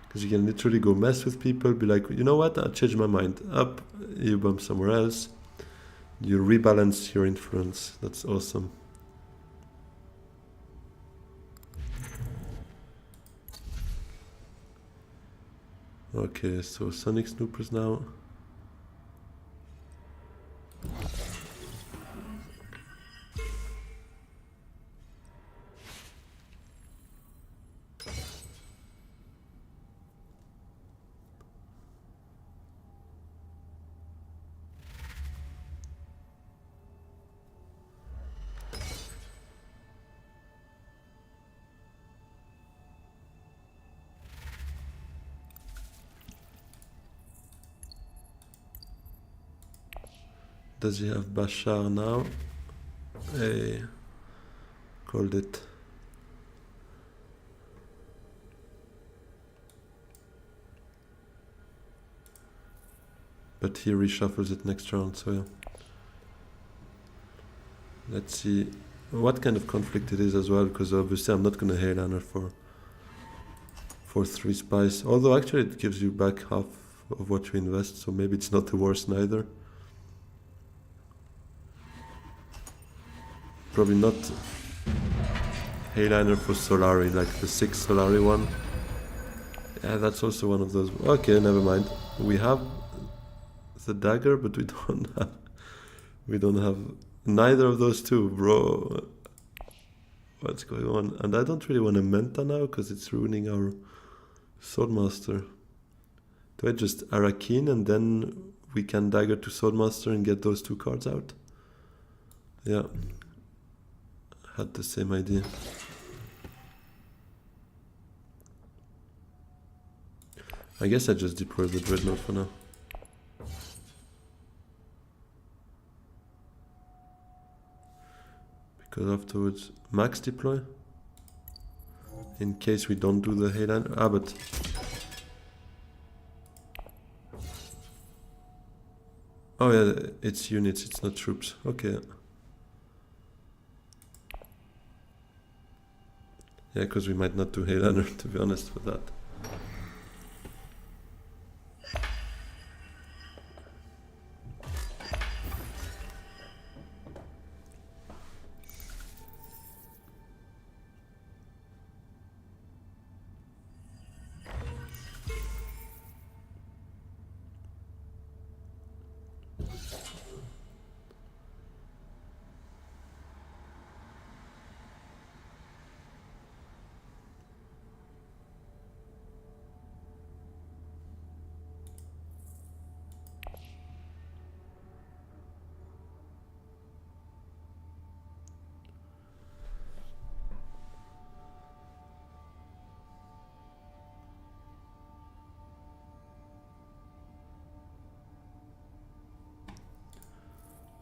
Because you can literally go mess with people, be like, you know what, I'll change my mind. Up, you bump somewhere else. You rebalance your influence. That's awesome. Okay, so Sonic Snoopers now. Does he have Bashar now? Hey, called it. But he reshuffles it next round, so yeah. Let's see what kind of conflict it is as well, because obviously I'm not gonna Hairlander for 3 spice. Although actually it gives you back half of what you invest, so maybe it's not the worst neither. Probably not Hayliner for Solari, like the 6 Solari one. Yeah, that's also one of those. Okay, never mind. We have the dagger, but we don't have neither of those two, bro. What's going on? And I don't really want a Menta now because it's ruining our Swordmaster. Do I just Arakin and then we can dagger to Swordmaster and get those 2 cards out? Yeah. Had the same idea. I guess I just deploy the Dreadnought for now. Because afterwards, max deploy. In case we don't do the Hayliner. Ah, but... Oh yeah, it's units, it's not troops. Okay. Yeah, because we might not do Hayliner, to be honest, for that.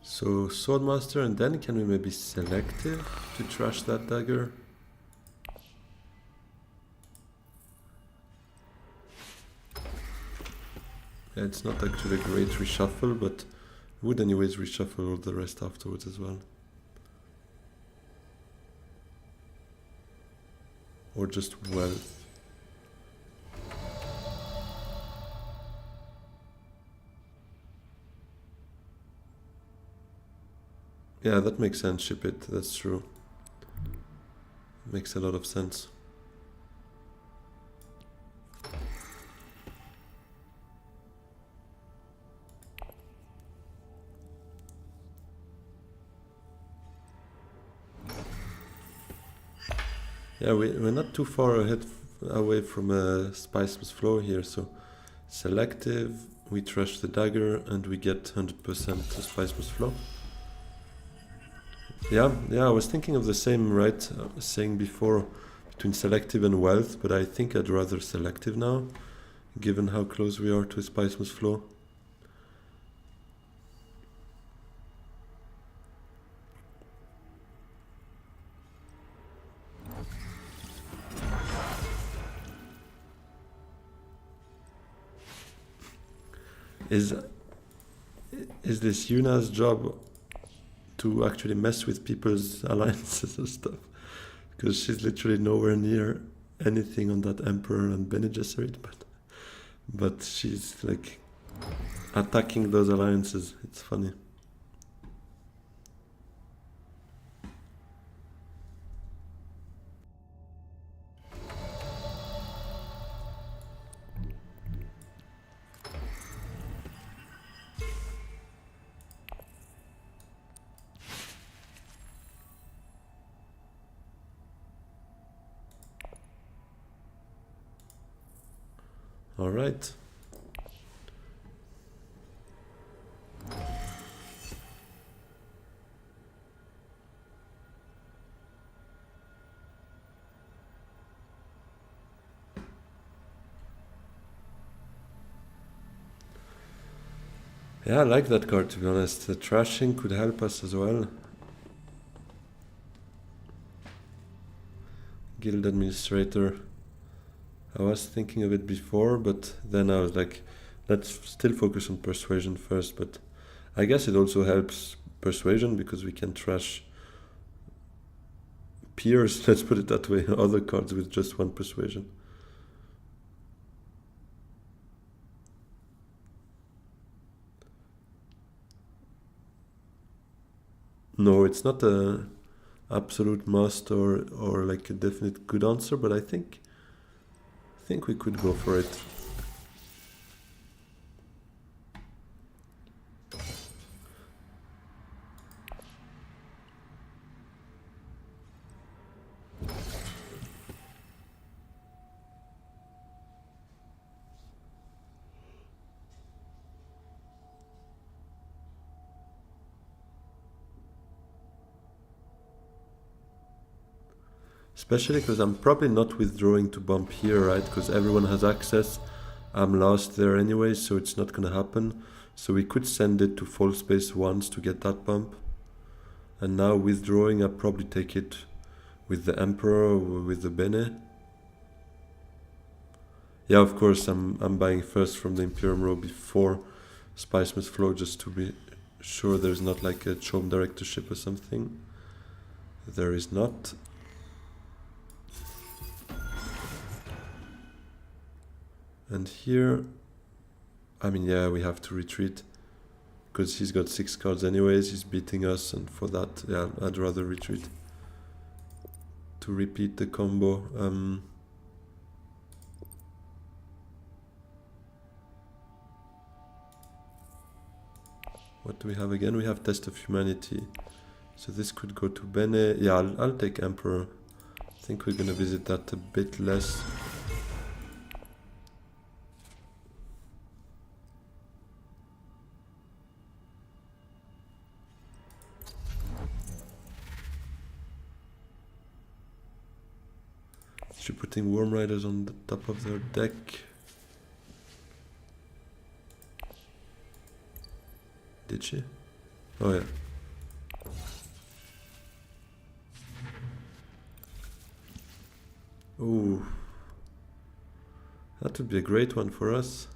So Swordmaster, and then can we maybe selective to trash that dagger? Yeah, it's not actually a great reshuffle, but would anyways reshuffle all the rest afterwards as well. Or just wealth. Yeah, that makes sense, ship it, that's true. Makes a lot of sense. Yeah, we're not too far away from a Spiceless Flow here, so selective, we trash the dagger, and we get 100% Spiceless Flow. Yeah, I was thinking of the same, right? Saying before between selective and wealth, but I think I'd rather selective now, given how close we are to a Spiceless Flow. Is this Yuna's job to actually mess with people's alliances and stuff? Because she's literally nowhere near anything on that Emperor and Bene Gesserit, but she's like attacking those alliances. It's funny. Alright. Yeah, I like that card, to be honest. The trashing could help us as well. Guild Administrator. I was thinking of it before, but then I was like, let's still focus on Persuasion first. But I guess it also helps Persuasion because we can trash peers, let's put it that way, other cards with just one Persuasion. No, it's not a absolute must or like a definite good answer, but I think we could go for it. Especially because I'm probably not withdrawing to bump here, right? Because everyone has access. I'm lost there anyway, so it's not gonna happen. So we could send it to full space once to get that bump. And now withdrawing, I probably take it with the Emperor or with the Bene. Yeah, of course, I'm buying first from the Imperium row before Spice Must Flow, just to be sure there's not like a Chome Directorship or something. There is not. And here, I mean, yeah, we have to retreat because he's got 6 cards anyways, he's beating us, and for that, yeah, I'd rather retreat to repeat the combo. What do we have again? We have Test of Humanity. So this could go to Bene. Yeah, I'll take Emperor. I think we're gonna visit that a bit less. Is she putting Worm Riders on the top of their deck? Did she? Oh yeah. Ooh. That would be a great one for us.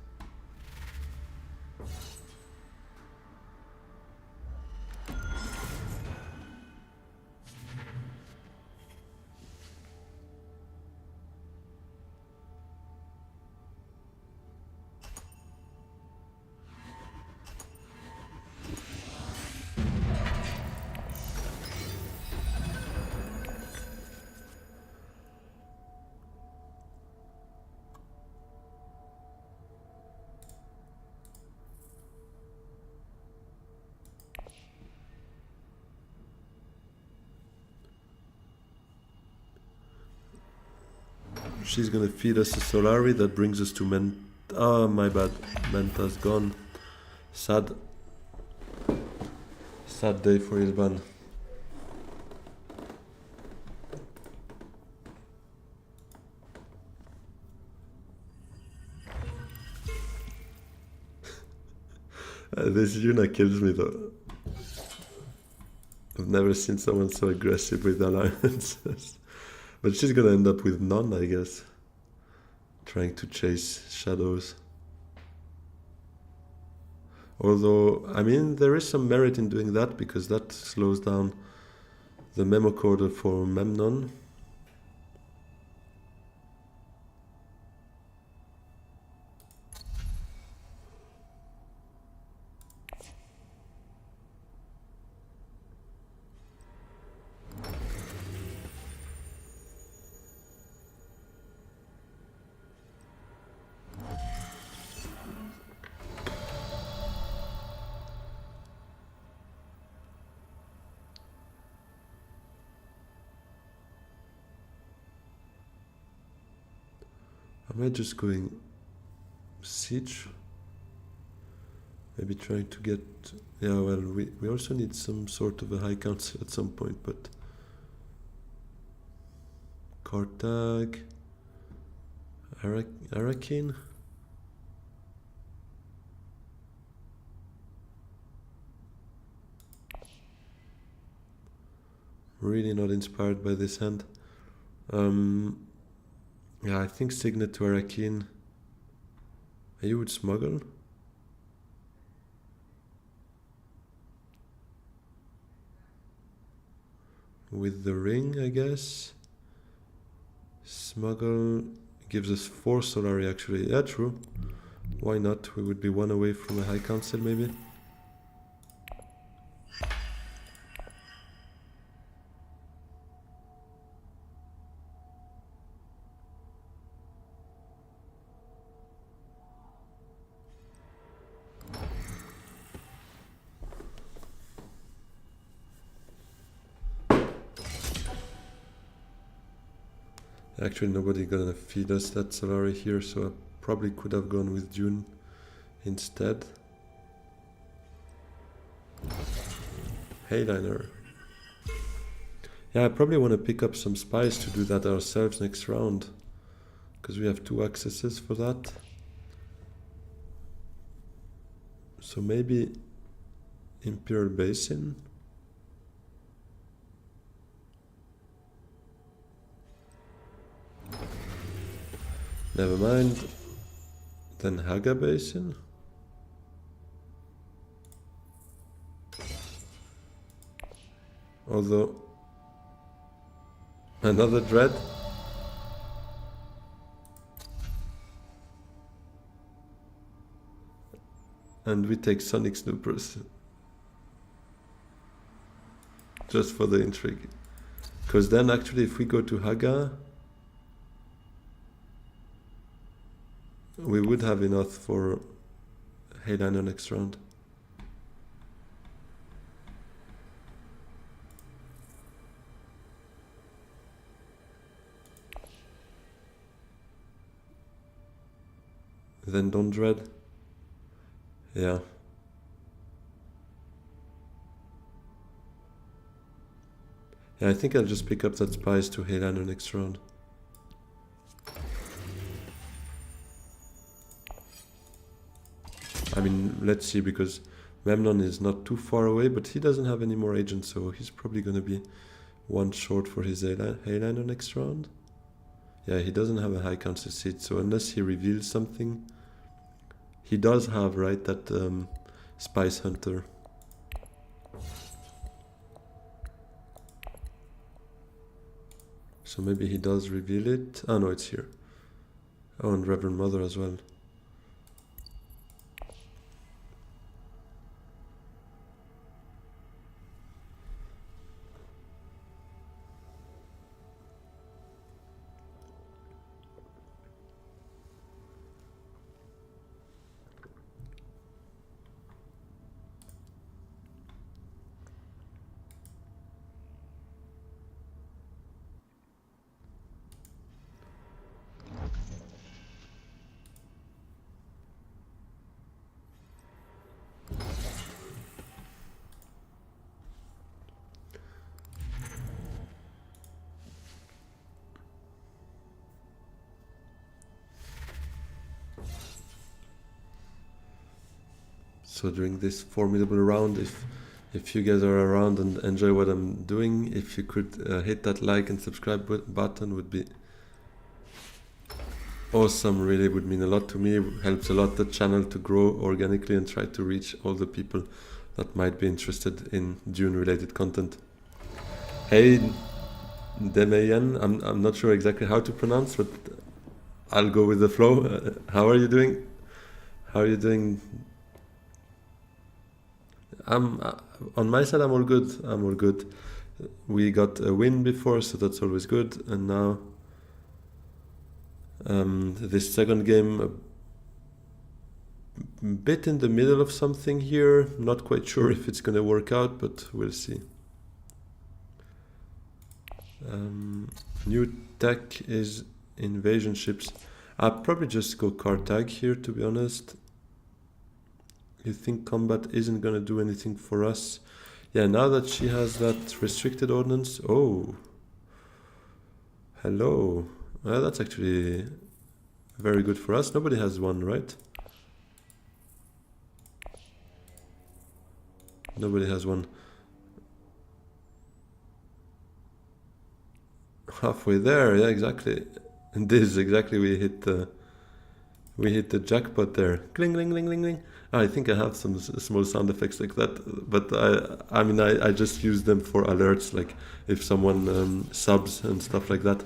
She's gonna feed us a Solari that brings us to Ah, my bad. Menta's gone. Sad. Sad day for Ilban. This Yuna kills me though. I've never seen someone so aggressive with alliances. But she's gonna end up with none, I guess. Trying to chase shadows. Although, I mean, there is some merit in doing that because that slows down the memo coder for Memnon. Am I just going... siege. Maybe trying to get... Yeah, well, we also need some sort of a high council at some point, but... Kartag... Arakin? Really not inspired by this hand. Yeah, I think Signet to Arakin. You would smuggle? With the ring, I guess. Smuggle gives us 4 Solari actually. Yeah, true. Why not? We would be 1 away from a High Council maybe. Actually, nobody gonna feed us that Solari here, so I probably could have gone with Dune instead. Heyliner. Yeah, I probably want to pick up some spies to do that ourselves next round, because we have 2 accesses for that. So maybe Imperial Basin. Never mind. Then Haga Basin. Although another dread. And we take Sonic Snoopers. Just for the intrigue. Because then actually if we go to Haga, we would have enough for Heyliner next round. Then don't dread. Yeah. Yeah, I think I'll just pick up that spies to Heyliner next round. I mean, let's see, because Memnon is not too far away, but he doesn't have any more agents, so he's probably going to be 1 short for his Heyliner next round. Yeah, he doesn't have a High Council seat, so unless he reveals something... He does have, right, that Spice Hunter. So maybe he does reveal it. Ah, no, it's here. Oh, and Reverend Mother as well. So during this formidable round, if you guys are around and enjoy what I'm doing, if you could hit that like and subscribe button, would be awesome. Really would mean a lot to me. It helps a lot the channel to grow organically and try to reach all the people that might be interested in Dune related content. Hey Demeyan, I'm not sure exactly how to pronounce, but I'll go with the flow. How are you doing? How are you doing? On my side, I'm all good. I'm all good. We got a win before, so that's always good. And now, this second game, a bit in the middle of something here. Not quite sure if it's gonna work out, but we'll see. New tech is invasion ships. I'll probably just go Cartag here, to be honest. You think combat isn't gonna do anything for us? Yeah, now that she has that restricted ordnance. Oh, hello. Well, that's actually very good for us. Nobody has one, right? Nobody has one. Halfway there, yeah, exactly. And this is exactly we hit the jackpot there. Cling, cling, cling, cling, cling. I think I have some small sound effects like that, but I mean, I just use them for alerts, like if someone subs and stuff like that.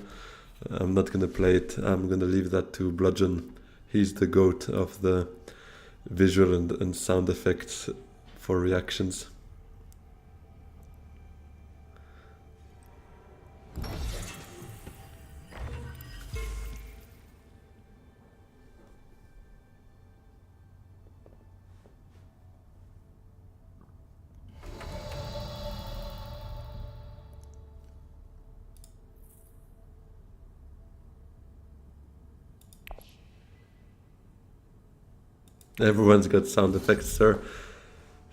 I'm not gonna play it. I'm gonna leave that to Bludgeon. He's the goat of the visual and sound effects for reactions. Everyone's got sound effects, sir.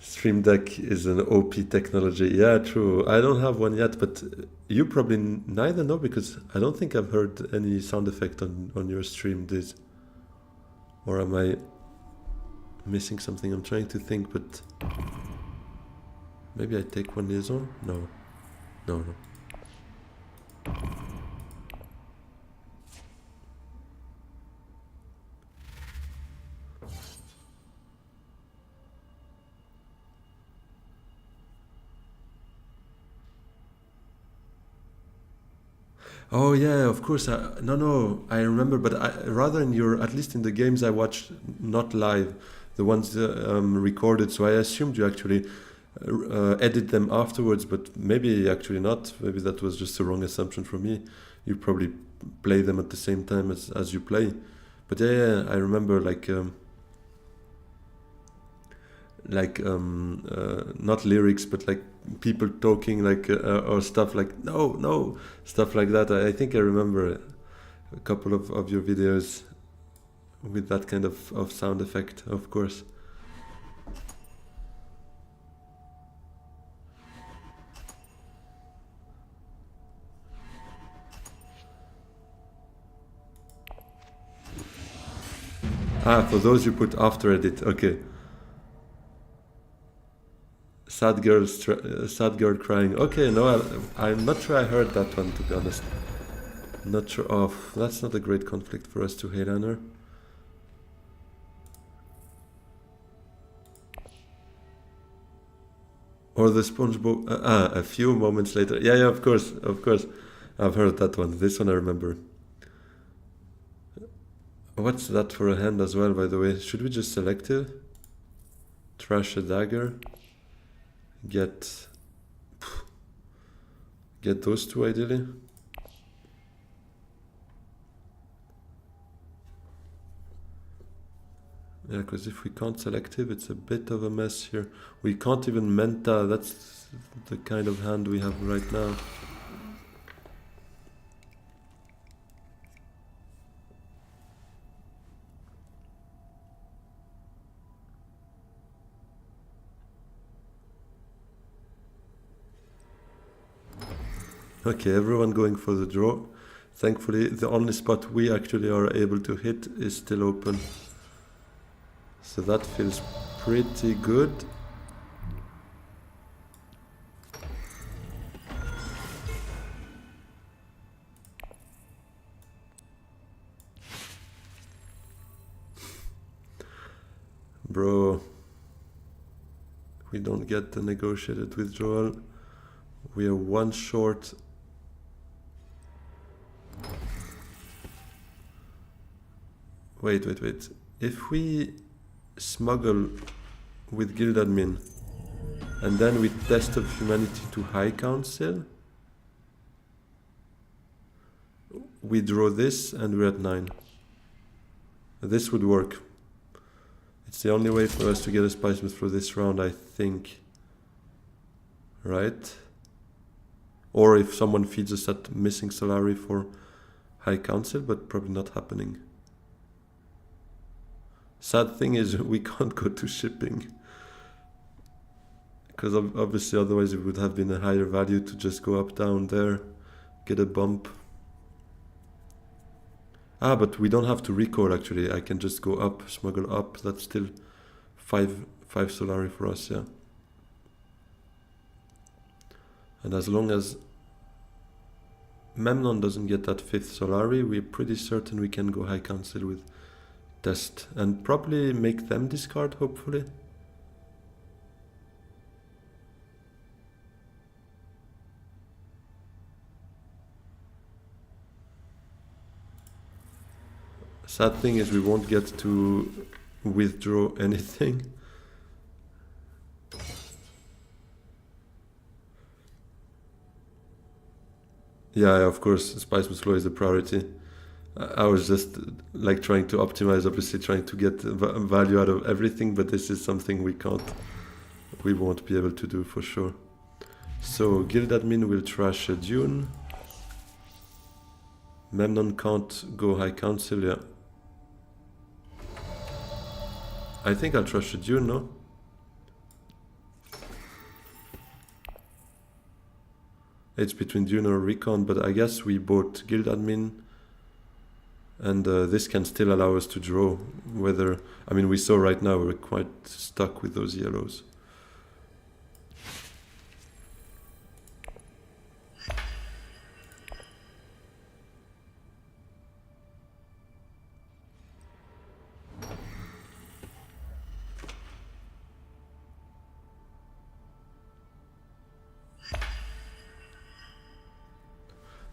Stream Deck is an OP technology. Yeah, true. I don't have one yet, but you probably neither know because I don't think I've heard any sound effect on your stream, Diz. Or am I missing something? I'm trying to think, but maybe I take one liaison? No. No, no. Oh yeah, of course. No, I remember, but rather in your, at least in the games I watched, not live, the ones recorded. So I assumed you actually edit them afterwards, but maybe actually not. Maybe that was just a wrong assumption from me. You probably play them at the same time as you play. But yeah, I remember not lyrics, but like people talking or stuff like no stuff like that. I think I remember a couple of your videos with that kind of sound effect, of course. For those you put after edit, okay. Sad girl crying. Okay, no, I'm not sure I heard that one, to be honest. Not sure. Oh, that's not a great conflict for us to hate on her. Or the SpongeBob. A few moments later. Yeah, of course. I've heard that one. This one I remember. What's that for a hand as well, by the way? Should we just select it? Trash a dagger. Get those two ideally. Yeah, because if we can't selective, it's a bit of a mess here. We can't even menta. That's the kind of hand we have right now. Okay, everyone going for the draw. Thankfully, the only spot we actually are able to hit is still open. So that feels pretty good. Bro, we don't get the negotiated withdrawal. We are one short. Wait. If we smuggle with guild admin and then we test of humanity to high council, we draw this and we're at 9. This would work. It's the only way for us to get a Spice Smith for this round, I think. Right? Or if someone feeds us that missing Solari for high council, but probably not happening. Sad thing is we can't go to shipping. Because obviously otherwise it would have been a higher value to just go up down there, get a bump. Ah, but we don't have to recall actually. I can just go up, smuggle up. That's still five Solari for us, yeah. And as long as Memnon doesn't get that 5th Solari, we're pretty certain we can go High Council with Test and probably make them discard, hopefully. Sad thing is we won't get to withdraw anything. Yeah, of course, Spice Must Flow is a priority. I was just like trying to optimize, obviously trying to get value out of everything, but this is something we won't be able to do for sure. So Guild Admin will trash a Dune. Memnon can't go High Council, yeah. I think I'll trash a Dune, no? It's between Dune or Recon, but I guess we bought Guild Admin. And this can still allow us to draw whether... I mean, we saw right now we're quite stuck with those yellows.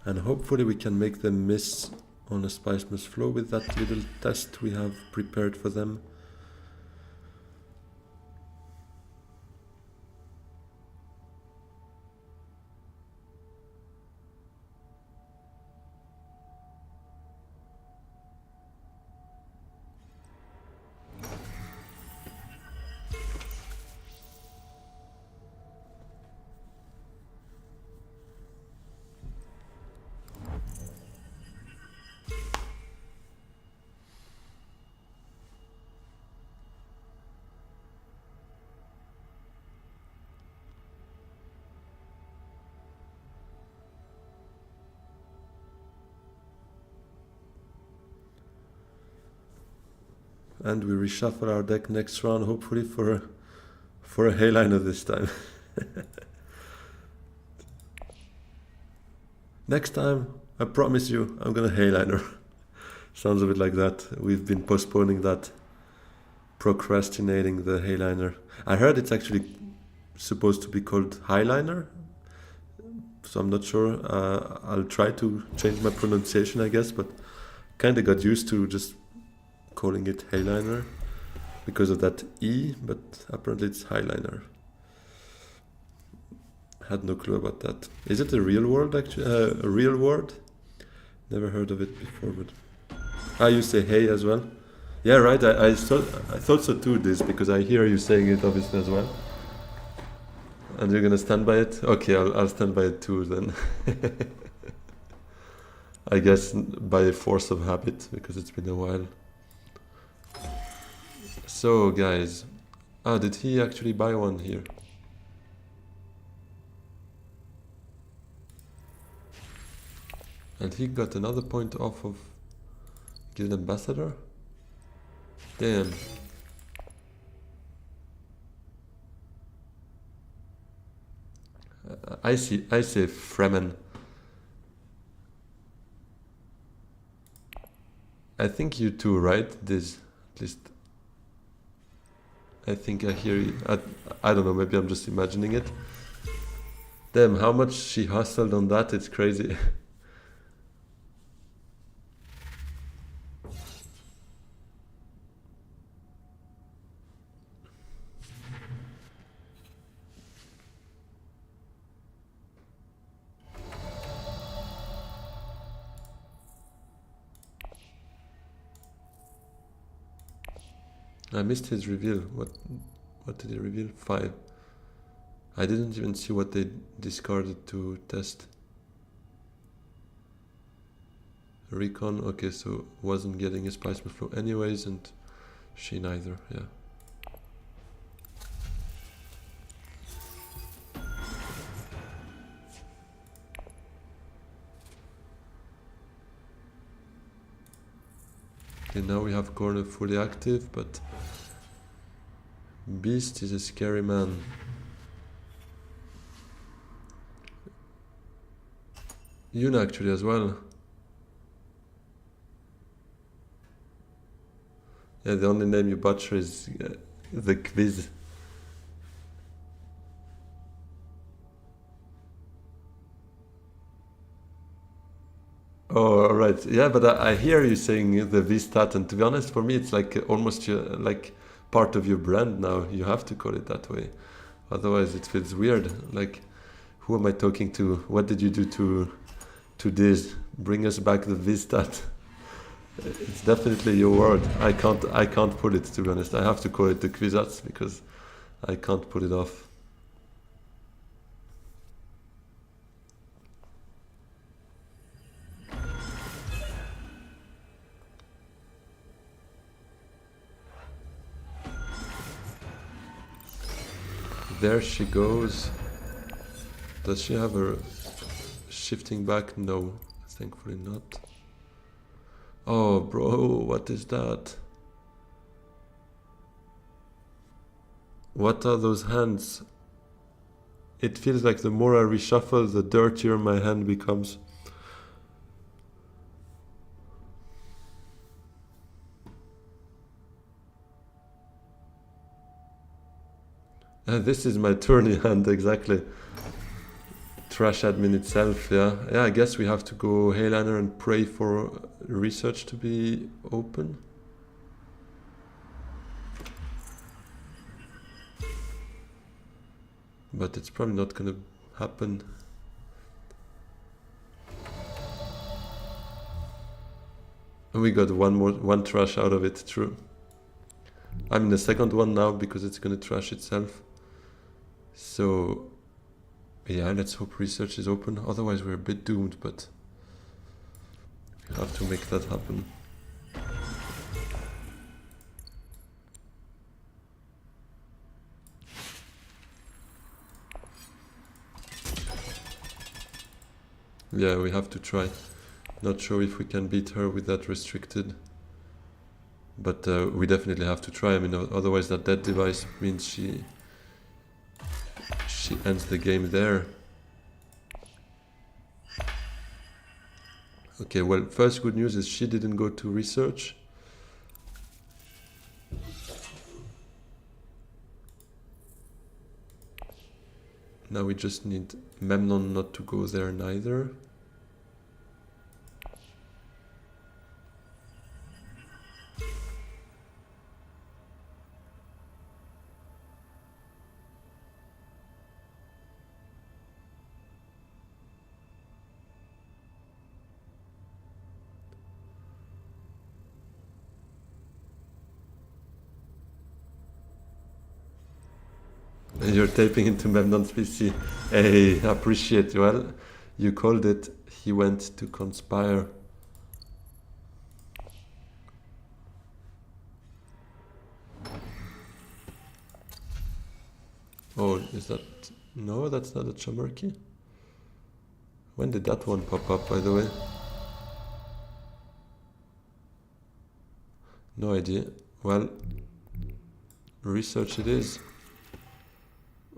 And hopefully we can make them miss on a Spice Must Flow with that little test we have prepared for them. And we reshuffle our deck next round, hopefully for a Hayliner this time. Next time, I promise you, I'm gonna Hayliner. Sounds a bit like that. We've been postponing that, procrastinating the Hayliner. I heard it's actually supposed to be called Highliner, so I'm not sure. I'll try to change my pronunciation, I guess, but kind of got used to just calling it Hayliner because of that E, but apparently it's Highliner. Had no clue about that. Is it a real word actually? A real word? Never heard of it before, but you say hey as well. Yeah, right. I thought so too. This because I hear you saying it obviously as well. And you're gonna stand by it? Okay, I'll stand by it too then. I guess by force of habit because it's been a while. So guys, did he actually buy one here? And he got another point off of Guild Ambassador? Damn. I say Fremen. I think you too, right? This, at least I think I hear you. I don't know, maybe I'm just imagining it. Damn, how much she hustled on that, it's crazy. I missed his reveal. What did he reveal? 5. I didn't even see what they discarded to test. Recon, okay, so wasn't getting a Spice Must Flow anyways, and She neither, yeah. Okay, now we have corner fully active, but Beast is a scary man. Yuna actually as well. Yeah, the only name you butcher is the quiz. Oh, right. Yeah, but I hear you saying the V-stat, and to be honest, for me, it's like almost like part of your brand now. You have to call it that way. Otherwise, it feels weird. Like, who am I talking to? What did you do to this? Bring us back the V-stat. It's definitely your word. I can't pull it, to be honest. I have to call it the Quizats because I can't pull it off. There she goes. Does she have her shifting back? No, thankfully not. Oh, bro, what is that? What are those hands? It feels like the more I reshuffle, the dirtier my hand becomes. This is my tourney hand, exactly. Trash admin itself, yeah. Yeah, I guess we have to go Hayliner and pray for research to be open. But it's probably not gonna happen. We got one trash out of it, true. I'm in the second one now because it's gonna trash itself. So yeah, let's hope research is open. Otherwise we're a bit doomed, but we have to make that happen. Yeah, we have to try. Not sure if we can beat her with that restricted. But we definitely have to try. I mean, otherwise that dead device means she ends the game there. Okay, well, first good news is she didn't go to research. Now we just need Memnon not to go there neither. You're taping into Memnon's PC. Hey, appreciate. Well, you called it. He went to conspire. Oh, is that... No, that's not a Chamarki. When did that one pop up, by the way? No idea. Well, research it is.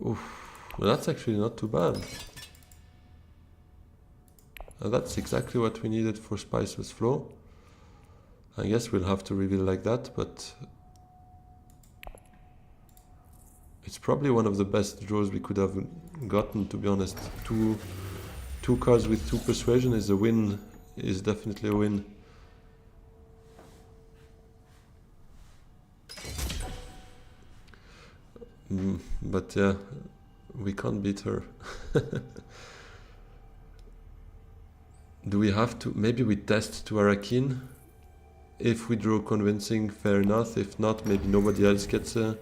Oof, well, that's actually not too bad. That's exactly what we needed for Spiceless Flow. I guess we'll have to reveal like that, but it's probably one of the best draws we could have gotten, to be honest. Two cards with 2 persuasion is a win, is definitely a win. But yeah, we can't beat her. Do we have to? Maybe we test to Arakin. If we draw convincing, fair enough. If not, maybe nobody else gets a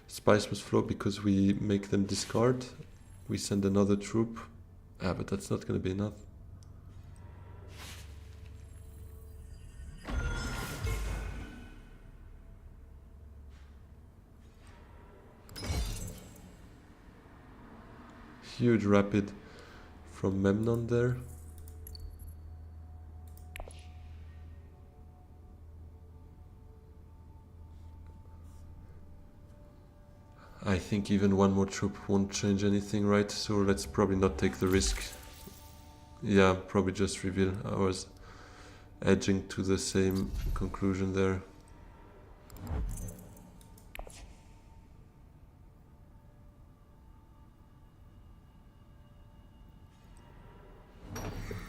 Spiceless Flow because we make them discard. We send another troop. Ah, but that's not going to be enough. huge rapid from Memnon there. I think even one more troop won't change anything, right? So let's probably not take the risk. Yeah, probably just reveal. I was edging to the same conclusion there.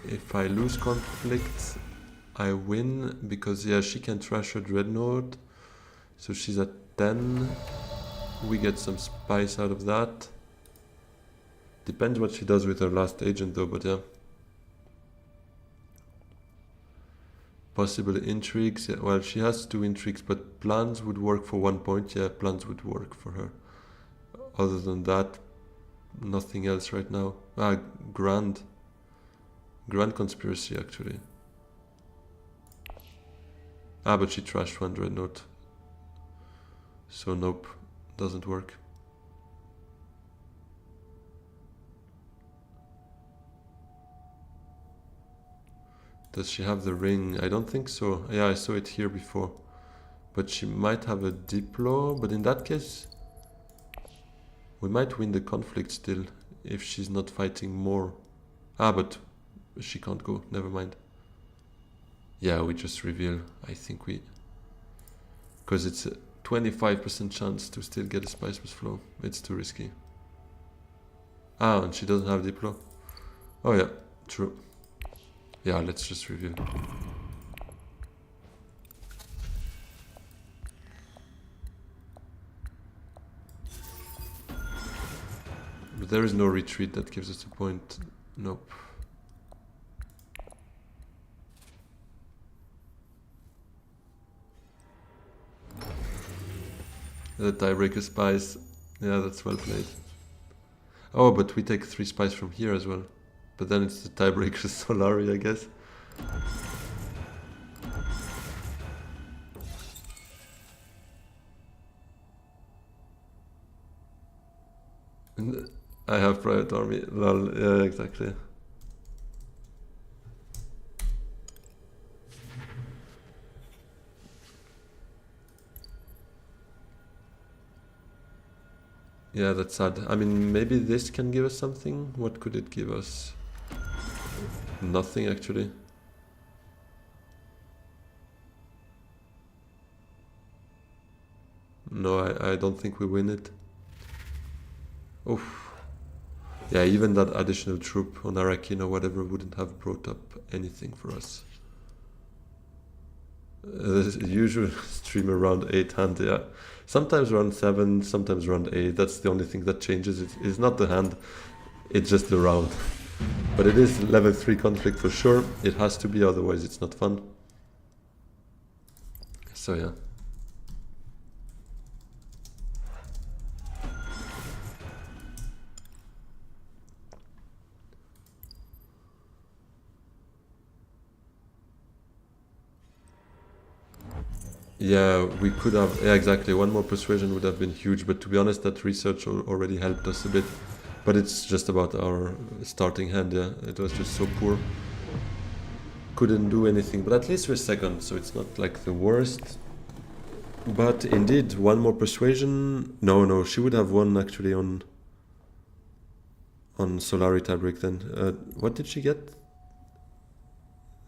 If I lose conflict, I win, because yeah, she can trash her dreadnought. So she's at 10. We get some spice out of that. Depends what she does with her last agent though, but yeah. Possible intrigues. Yeah, well, she has 2 intrigues, but plans would work for 1 point. Yeah, plans would work for her. Other than that, nothing else right now. Grand conspiracy actually. But she trashed 1 dreadnought. So nope, doesn't work. Does she have the ring? I don't think so. Yeah, I saw it here before. But she might have a Diplo, but in that case, we might win the conflict still, if she's not fighting more. But she can't go, never mind. Yeah, we just reveal. I think we... Because it's a 25% chance to still get a Spiceless Flow. It's too risky. And she doesn't have Diplo. Oh yeah, true. Yeah, let's just reveal. But there is no retreat that gives us a point. Nope. The tiebreaker spice. Yeah, that's well played. Oh, but we take 3 spice from here as well. But then it's the tiebreaker Solari, I guess. And I have private army. Lol. Yeah, exactly. Yeah, that's sad. I mean, maybe this can give us something. What could it give us? Nothing, actually. No, I don't think we win it. Oof. Yeah, even that additional troop on Arakin or whatever wouldn't have brought up anything for us. The usual stream around 8 hand, yeah. Sometimes around 7, sometimes around 8. That's the only thing that changes. It's not the hand, it's just the round. But it is level 3 conflict for sure. It has to be, otherwise it's not fun. So yeah. Yeah, we could have, yeah, exactly. One more persuasion would have been huge, but to be honest, that research already helped us a bit. But it's just about our starting hand, yeah. It was just so poor. Couldn't do anything, but at least we're second, so it's not like the worst. But indeed, one more persuasion. No, she would have won actually on Solari tiebreak then. What did she get?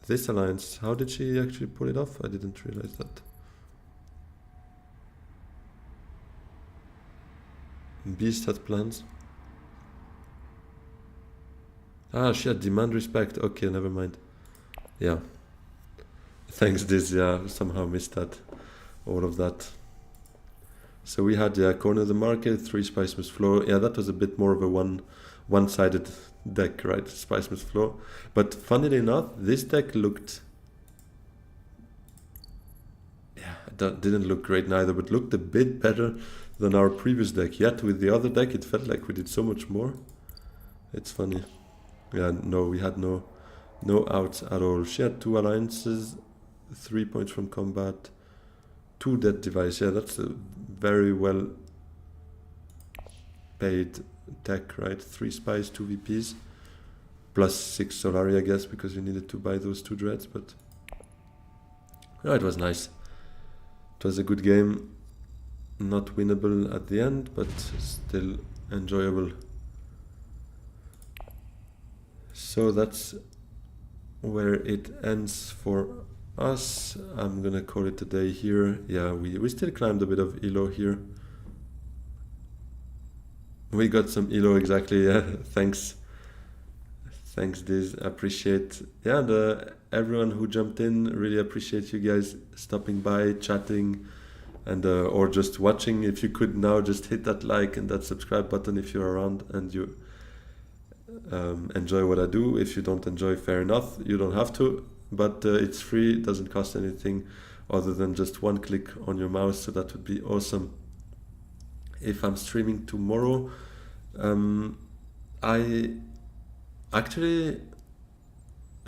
This alliance. How did she actually pull it off? I didn't realize that. Beast had plans. She had demand respect. Okay, never mind. Yeah. Thanks, this. Yeah, somehow missed that. All of that. So we had, yeah, corner of the market, 3 spice must flow. Yeah, that was a bit more of a one-sided deck, right? Spice must flow. But funnily enough, this deck looked... Yeah, that didn't look great neither, but looked a bit better than our previous deck. Yet with the other deck, it felt like we did so much more. It's funny. Yeah, no, we had no outs at all. She had 2 alliances, 3 points from combat, 2 dead device. Yeah, that's a very well paid tech, right? 3 spies, 2 VPs, plus 6 Solari, I guess, because you needed to buy those 2 dreads, but no, it was nice. It was a good game, not winnable at the end, but still enjoyable. So that's where it ends for us. I'm gonna call it a day here. Yeah, we still climbed a bit of elo here. We got some elo, exactly. Yeah, thanks Diz, appreciate. Yeah, and everyone who jumped in, really appreciate you guys stopping by, chatting, and or just watching. If you could now just hit that like and that subscribe button if you're around and you enjoy what I do. If you don't enjoy, fair enough, you don't have to, but it's free, it doesn't cost anything other than just one click on your mouse, so that would be awesome. If I'm streaming tomorrow, I actually,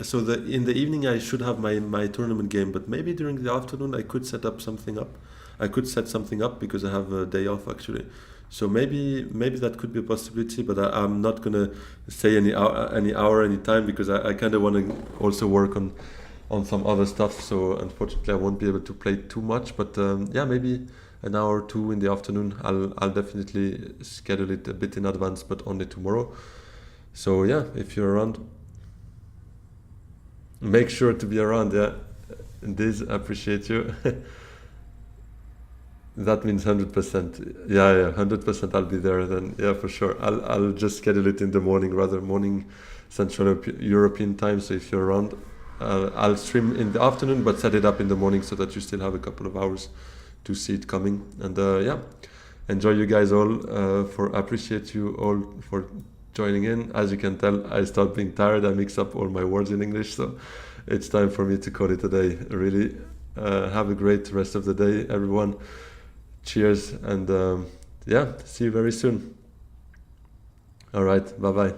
so in the evening I should have my tournament game, but maybe during the afternoon I could set something up because I have a day off actually. So maybe that could be a possibility, but I'm not gonna say any hour, any time, because I kind of want to also work on some other stuff. So unfortunately I won't be able to play too much, but yeah, maybe an hour or two in the afternoon. I'll definitely schedule it a bit in advance, but only tomorrow. So yeah, if you're around, make sure to be around. Yeah, Diz, appreciate you. That means 100%. Yeah, 100%. I'll be there then. Yeah, for sure. I'll just schedule it in the morning, rather morning Central European time. So if you're around, I'll stream in the afternoon, but set it up in the morning so that you still have a couple of hours to see it coming. And yeah, enjoy you guys all. Appreciate you all for joining in. As you can tell, I start being tired. I mix up all my words in English, so it's time for me to call it a day. Really, have a great rest of the day, everyone. Cheers, and yeah, see you very soon. All right, bye bye.